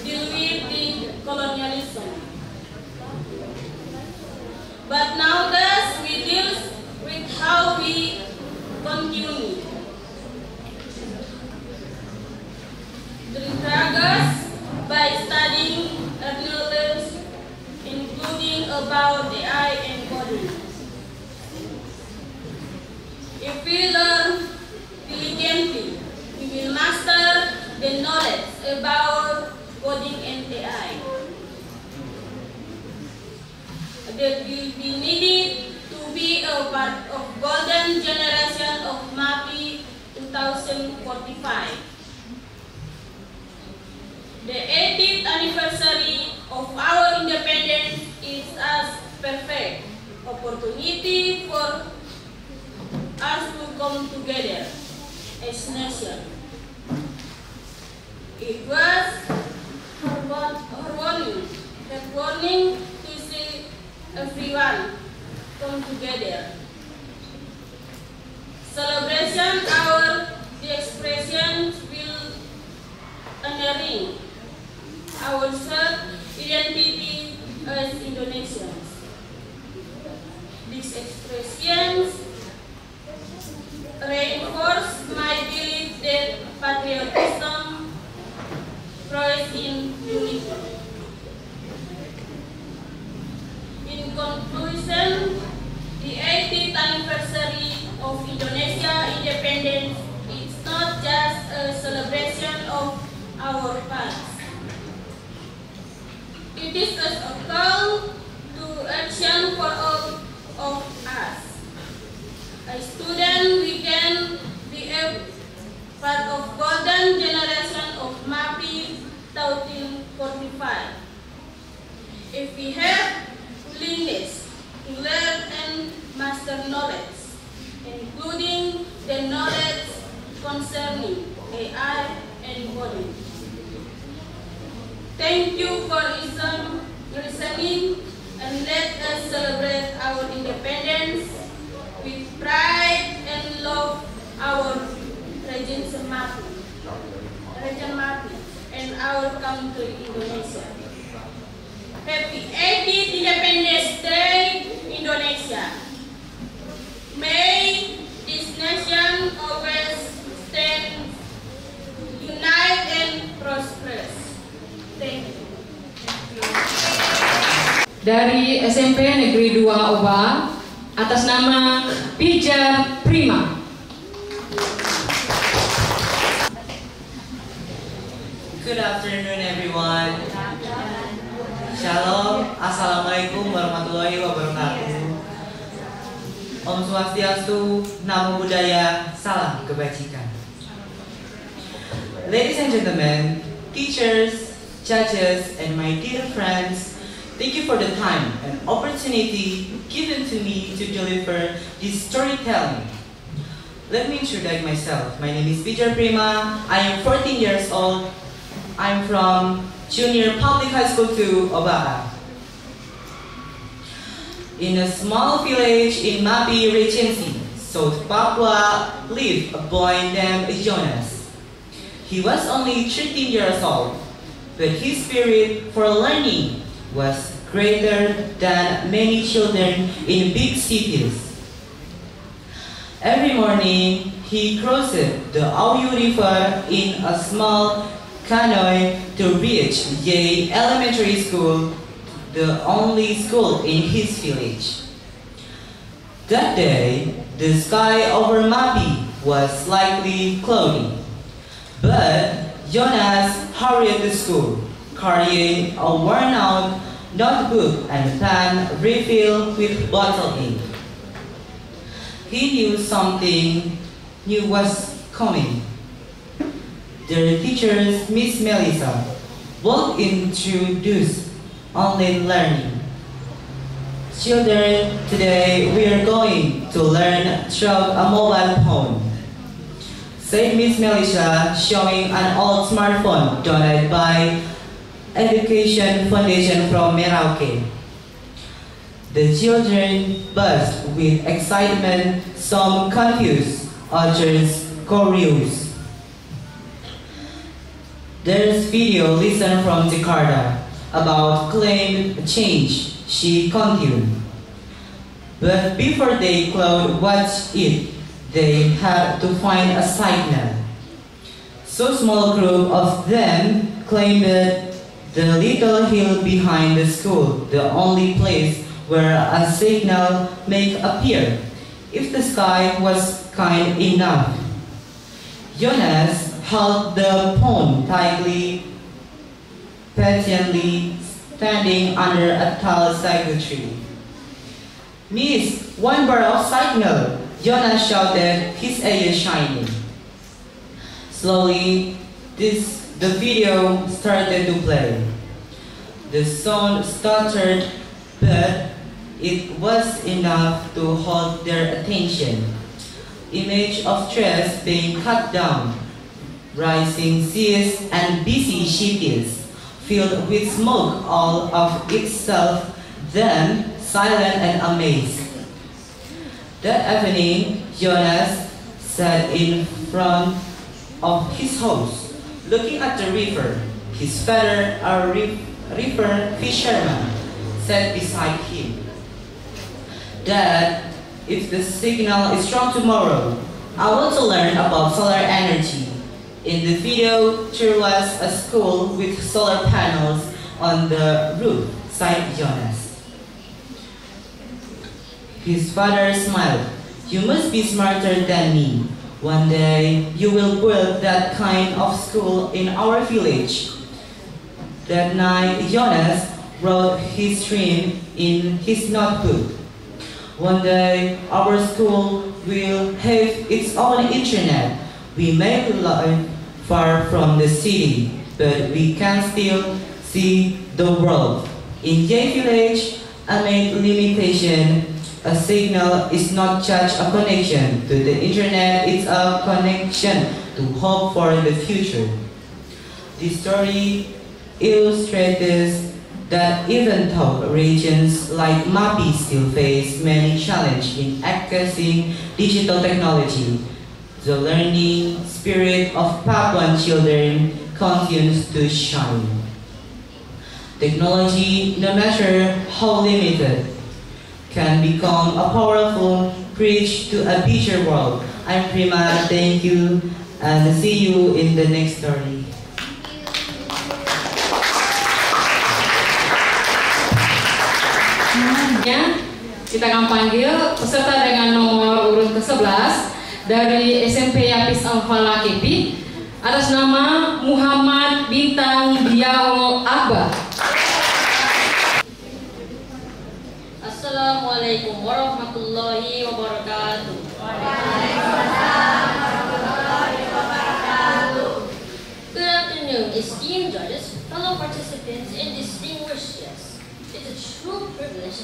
deal with the colonialism. But nowadays, we deal with how we continue. The progress by studying knowledge, including about AI and coding. If we learn diligently, we will master the knowledge about coding and AI that will be needed to be a part of golden generation of Mapi 2045. The 80th anniversary of our independence is a perfect opportunity for us to come together as a nation. It was heartwarming to see everyone come together. Celebration the expressions will honoring our self-identity as Indonesians. These expressions reinforce my belief that patriotism thrives in unity. In conclusion, the 80th anniversary of Indonesia independence is not just a celebration of our past. It is a call to action for all of us. As students, we can be a part of golden generation of Mapi 2045. If we have willingness to learn and master knowledge, including the knowledge concerning AI and coding. Thank you for listening, and let us celebrate our independence with pride and love our region Mapi and our country Indonesia. Happy 80th Independence Day, Indonesia. May this nation always stand united and prosperous. Thank you. Dari SMP Negeri 2 Oba, atas nama Pijar Prima. Good afternoon, everyone. Shalom, Assalamualaikum warahmatullahi wabarakatuh. Om Swastiastu, Namo Buddhaya, salam kebajikan. Ladies and gentlemen, teachers, judges, and my dear friends, thank you for the time and opportunity given to me to deliver this storytelling. Let me introduce myself. My name is Vijay Prima. I am 14 years old. I'm from Junior Public High School 2, Obaha. In a small village in Mapi Regency, South Papua, lived a boy named Jonas. He was only 13 years old, but his spirit for learning was greater than many children in big cities. Every morning, he crossed the Auyu River in a small canoe to reach Ye Elementary School, the only school in his village. That day, the sky over Mapi was slightly cloudy, but Jonas hurried to school, carrying a worn-out notebook and pen refilled with bottle ink. He knew something new was coming. Their teacher, Miss Melissa, would introduce online learning. Children, today we are going to learn through a mobile phone, said Miss Melissa, showing an old smartphone donated by Education Foundation from Merauke. The children buzzed with excitement, some confused, others curious. There's video listened from Jakarta about climate change, she continued. But before they could watch it, they had to find a signal. So small group of them climbed the little hill behind the school, the only place where a signal may appear, if the sky was kind enough. Jonas held the phone tightly, patiently, standing under a tall sago tree. Miss, one bar of signal, Jonas shouted, his eyes shining. Slowly, the video started to play. The sound stuttered, but it was enough to hold their attention. Image of trees being cut down, rising seas and busy cities, filled with smoke all of itself, then silent and amazed. That evening, Jonas sat in front of his house, looking at the river. His father, a river fisherman, sat beside him. Dad, if the signal is strong tomorrow, I want to learn about solar energy. In the video, there was a school with solar panels on the roof, sighed Jonas. His father smiled. You must be smarter than me. One day, you will build that kind of school in our village. That night, Jonas wrote his dream in his notebook. One day, our school will have its own internet. We may live far from the city, but we can still see the world. In J Village, amid limitation, a signal is not just a connection to the internet, it's a connection to hope for the future. This story illustrates that even though regions like Mapi still face many challenges in accessing digital technology, the learning spirit of Papuan children continues to shine. Technology, no matter how limited, can become a powerful bridge to a better world. I'm Prima, thank you, and see you in the next story. Kita akan panggil peserta dengan nomor urut ke-11 dari SMP Yapis Al-Falah Kepi atas nama Muhammad Bintang Diao Akbar. Assalamualaikum warahmatullahi wabarakatuh.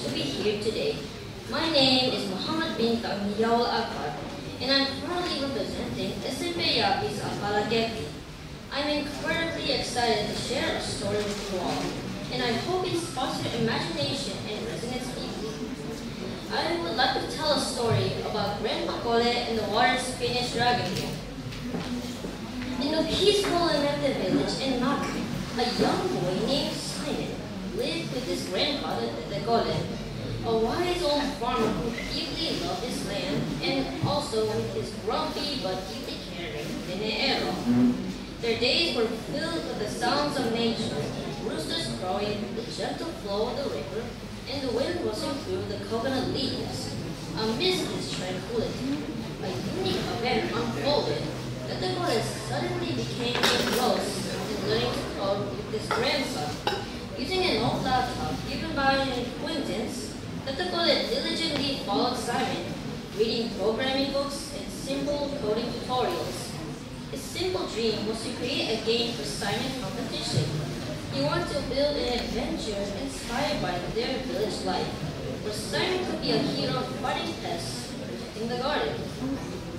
privilege to be here today. My name is Muhammad bin Kamiyal Akbar, and I'm proudly representing SMP Yapis Apalaketi. I'm incredibly excited to share a story with you all, and I hope it sparks your imagination and resonates deeply. I would like to tell a story about Grandpa Kole and the water spinach dragon. In a peaceful and empty village in Mapi, a young boy named Simon lived with his grandfather, Tete Kole, a wise old farmer who deeply loved his land, and also with his grumpy but deeply caring Nene Ero. Their days were filled with the sounds of nature, roosters crowing, the gentle flow of the river, and the wind rushing through the coconut leaves. Amidst this tranquility, a unique event unfolded. Tete Kole suddenly became engrossed in learning to code with his grandson. Using an old laptop given by an acquaintance, Tete Kole diligently followed Simon, reading programming books and simple coding tutorials. His simple dream was to create a game for Simon's competition. He wanted to build an adventure inspired by their village life, where Simon could be a hero fighting pests, protecting the garden.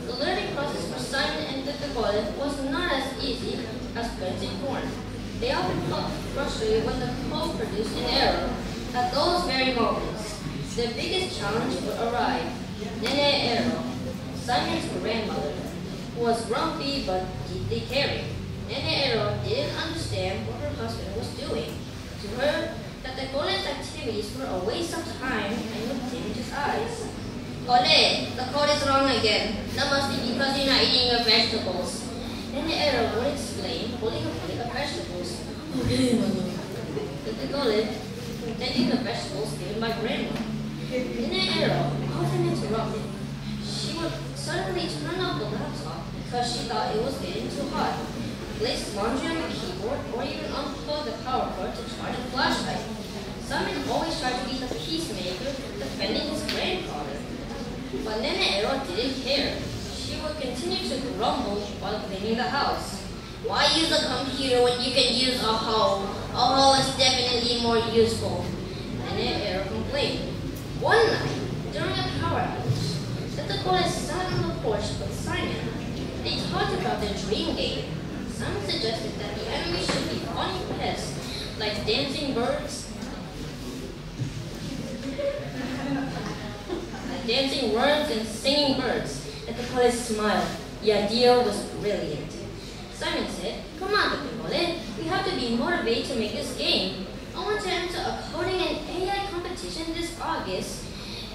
The learning process for Simon and Tete Kole was not as easy as planting corn. They often felt frustrated when the code produced an error. At those very moments, their biggest challenge would arrive. Nene Ero, Simon's grandmother, was grumpy but deeply caring. Nene Ero didn't understand what her husband was doing. To her, Tete Kole's activities were a waste of time and would damage his eyes. Kole, the code is wrong again. That must be because you're not eating your vegetables. Nene Ero would explain, holding a plate of vegetables. Okay, mother. Tete Kole, taking the vegetables given by grandma. Nene Ero often interrupted. She would suddenly turn off the laptop because she thought it was getting too hot, place laundry on the keyboard, or even unplug the power cord to charge a flashlight. Simon always tried to be the peacemaker, defending his grandfather. But Nene Ero didn't care. She would continue to grumble while cleaning the house. Why use a computer when you can use a hoe? A hoe is definitely more useful. Nene Ero complained. One night, during a power outage, Tete Kole sat on the porch with Simon. They talked about their dream game. Simon suggested that the enemy should be funny pests, like dancing birds, dancing worms, and singing birds. Tete Kole smiled. The idea was brilliant. Simon said, "Come on, Tete Kole, we have to be motivated to make this game. I want to enter a coding and AI competition this August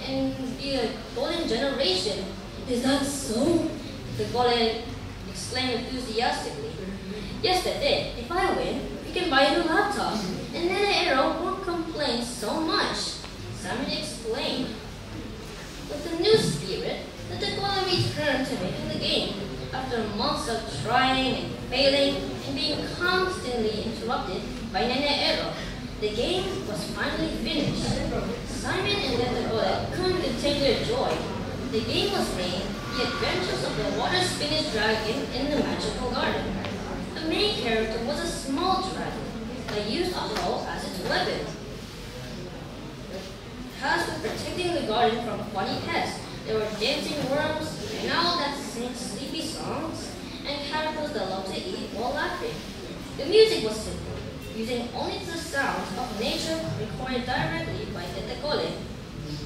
and be a golden generation." "Is that so?" Tete Kole exclaimed enthusiastically. "Yes, Tete. If I win, we can buy a new laptop, and Nene Ero won't complain so much." Simon explained. With a new spirit, Tete Kole returned to making the game. After months of trying and failing and being constantly interrupted by Nene Ero, the game was finally finished. Simon and Tete Kole couldn't contain their joy. The game was named The Adventures of the Water Spinach Dragon in the Magical Garden. The main character was a small dragon that used a hoe as its weapon. Tasked with protecting the garden from funny pests, there were dancing worms, an owl that sang sleepy songs, and caterpillars that loved to eat while laughing. The music was simple, using only the sounds of nature recorded directly by Tete Kole.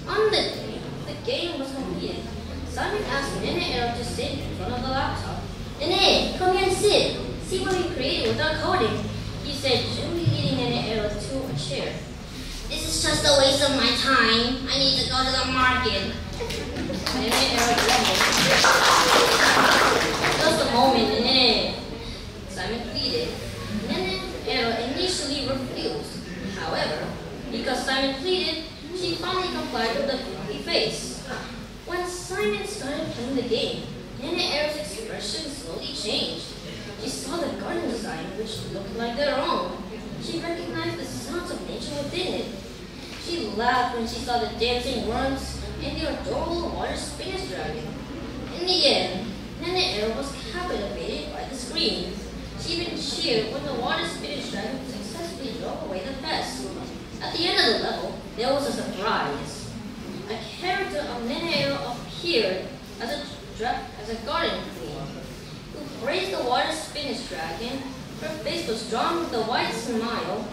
On the day the game was completed, Simon asked Nene Ero to sit in front of the laptop. "Nene, come here and sit. See what we created with our coding," he said, gently leading Nene Ero to a chair. "This is just a waste of my time. I need to go to the market." Nene Ero grumbled. Just a moment, Nene, Simon pleaded. Nene Ero initially refused. However, because Simon pleaded, she finally complied with a grumpy face. When Simon started playing the game, Nene Ero's expression slowly changed. She saw the garden design, which looked like their own. She recognized the sounds of nature within it. She laughed when she saw the dancing worms and the adorable water spinach dragon. In the end, Nene Ero was captivated by the scream. She even cheered when the water spinach dragon successfully drove away the pests. At the end of the level, there was a surprise. A character of Neneo appeared as a garden queen who praised the water spinach dragon. Her face was drawn with a white smile.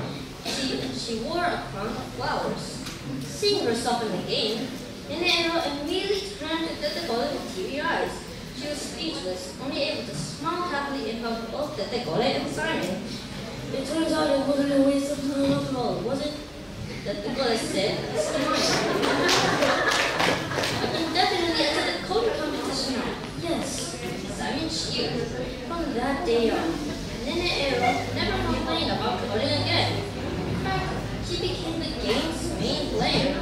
She wore a crown of flowers. Seeing herself in the game, Neneo immediately turned to Tetecole with teary eyes. She was speechless, only able to smile happily in front of both Tetecole and Simon. It turns out it wasn't a waste of time after all, was it? Tetecole said, smiling. I can definitely enter the code competition now. Yes, Simon cheered. From that day on, Neneo never complained about coding again. In fact, she became the game's main player.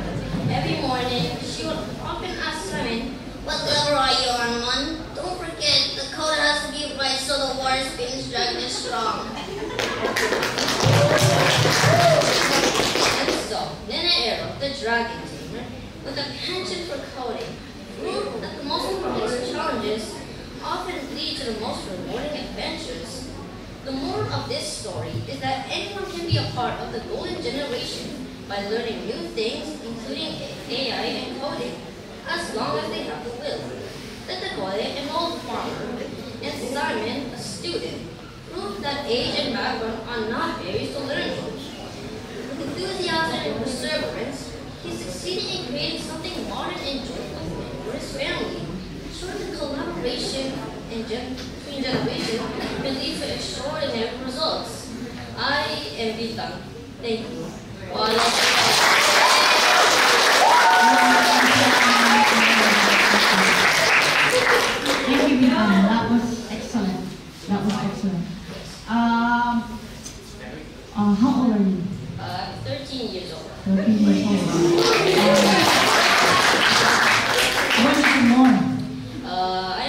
Every morning, she would often ask Simon, "What level are you on, Mon? Don't forget, the code has to be right so the water spinach dragon is strong." And so, Neneo, the dragon tamer, with a penchant for coding, proved that the most complex challenges often lead to the most rewarding adventures. The moral of this story is that anyone can be a part of the golden generation by learning new things, including AI and coding, as long as they have the will. Tetecole, an old farmer, and Simon, a student, proved that age and background are not barriers to learning. With enthusiasm and perseverance, he succeeded in creating something modern and joyful for his family. Showing the collaboration between generations can lead to extraordinary results. I am Bintang. Thank you. Thank you, Bintang. That was excellent. That was excellent. How old are you? 13 years old. 13 years old. Where did you born? I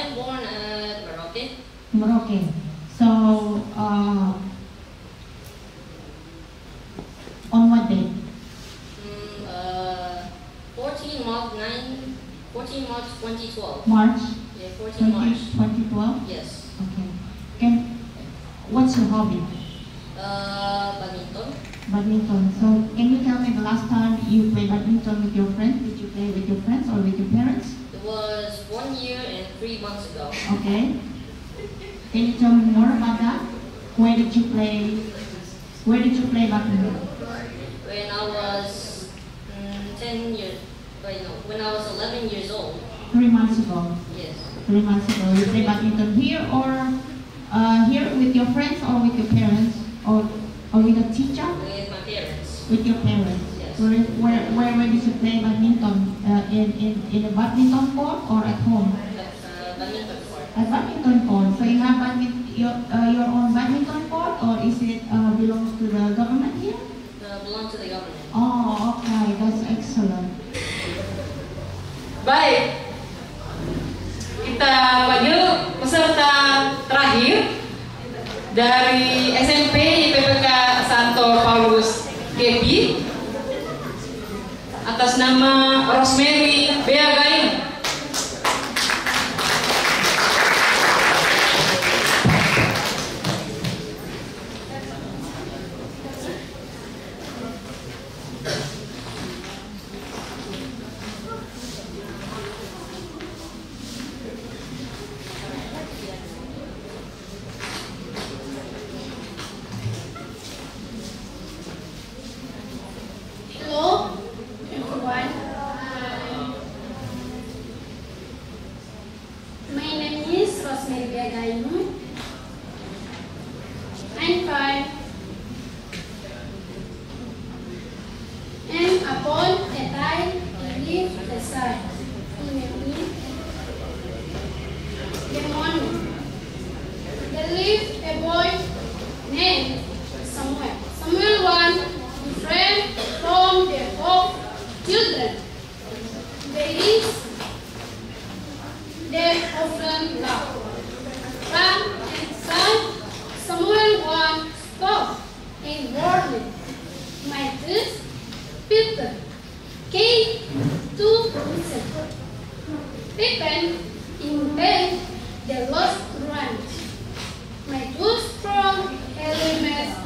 am born at Merauke. Merauke. So, on what date? 14 March 2012. March? Yeah, 14 March. 2012? Yes. Okay. What's your hobby? Badminton. Badminton. So, can you tell me the last time you played badminton with your friends? Did you play with your friends or with your parents? It was 1 year and 3 months ago. Okay. Can you tell me more about that? Where did you play badminton? When I was when I was 11 years old. 3 months ago. Yes. 3 months ago. You play badminton here or here with your friends or with your parents or with a teacher? With my parents. With your parents. Yes. Where did you play badminton? In a badminton court or at home? Badminton court. At badminton court. So you have your own badminton court or is it belongs to the government here? Belongs to the government. Oh, okay. That's excellent. Baik, kita panggil peserta terakhir dari SMP IPPK Santo Paulus Gebi atas nama Rosemary Bea Gain. Hello, everyone. My name is Rosemary Begainu. I'm 5. And upon a time I leave the sun in the morning, there lived a boy named Samuel. Samuel was a friend from the home children. They often laugh. From and son, Samuel was tough and worldly. My first Peter came to listen. Pippin in bed, the lost runs. My two strong elements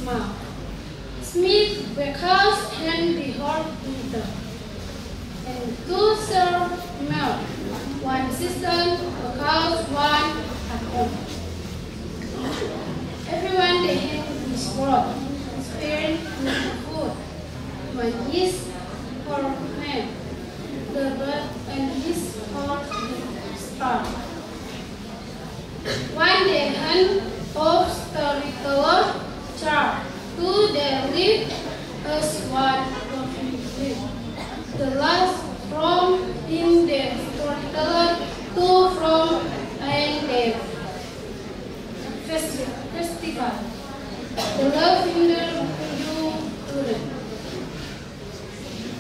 mouth. Smith Baker's hand the hot meter, and 2 served milk, 1 cistern, because 1 at home. Everyone they had his work, spared with food, 1 yeast for men, the bird and his for the star. One day hunt of storyteller chart. 2 they lived as one lived. The last from in the storyteller, 2 from and the festival. The love in the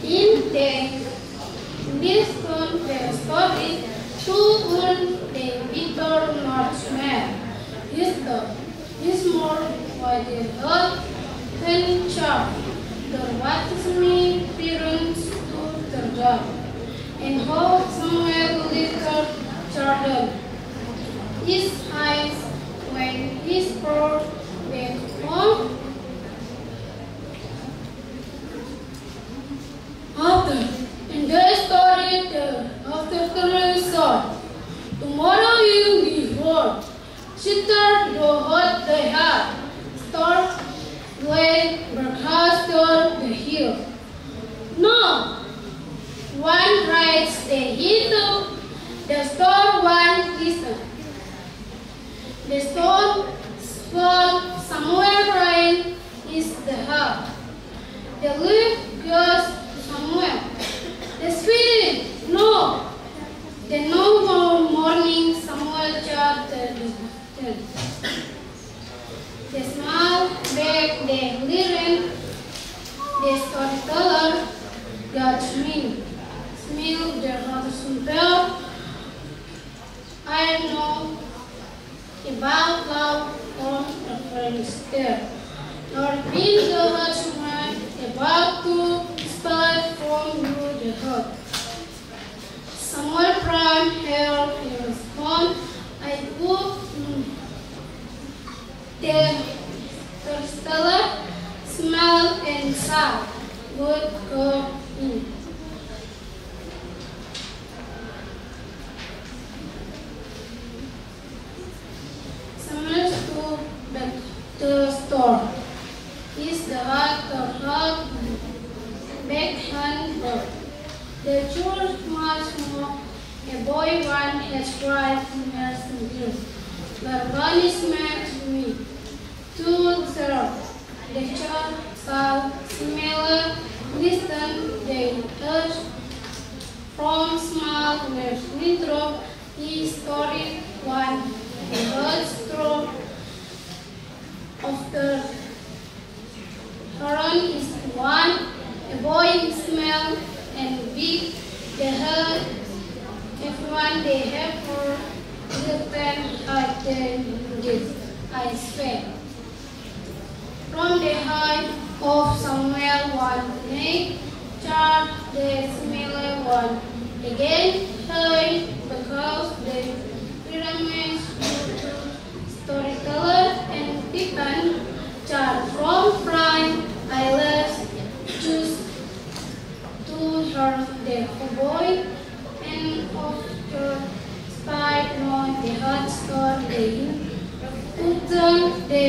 in this story, 2 were the bitter Norseman. His more was the earth and sharp. The watchman parents to the job, and how Samuel later Jordan. His eyes when his brought back home. In the story, after the resort, tomorrow you will be born. Sister, the hot the heart, start when broadcast the hill. No, one rides the hill, the storm one listen. The storm spot somewhere rain is the heart. The leaf goes somewhere. The spirit, no. The no more morning Samuel charted the small back the lyric, the storyteller, God's meaning. Smell the Robertson bell. I know about love from a friend's there. Nor been the watchman about to spell from you the heart. Samuel Prime held in response. I put the storyteller smell and sound would go in. Samuel stood back to the store. Is the heart of hot backhand bird. The church much more. A boy one has cried near him. But one is meant to me. 2 serve. The child shall smell, listen, they touch. From small where we drop, he story 1. The bird stroke of the heron is 1. A boy smell and big the herd. Everyone they have for the pen at the I swear. From the height of Samuel 1 neck, chart the smaller one. Again, high because the pyramids storyteller and Pippin chart from prime islands choose to her the boy and of her spy on the hot store the put the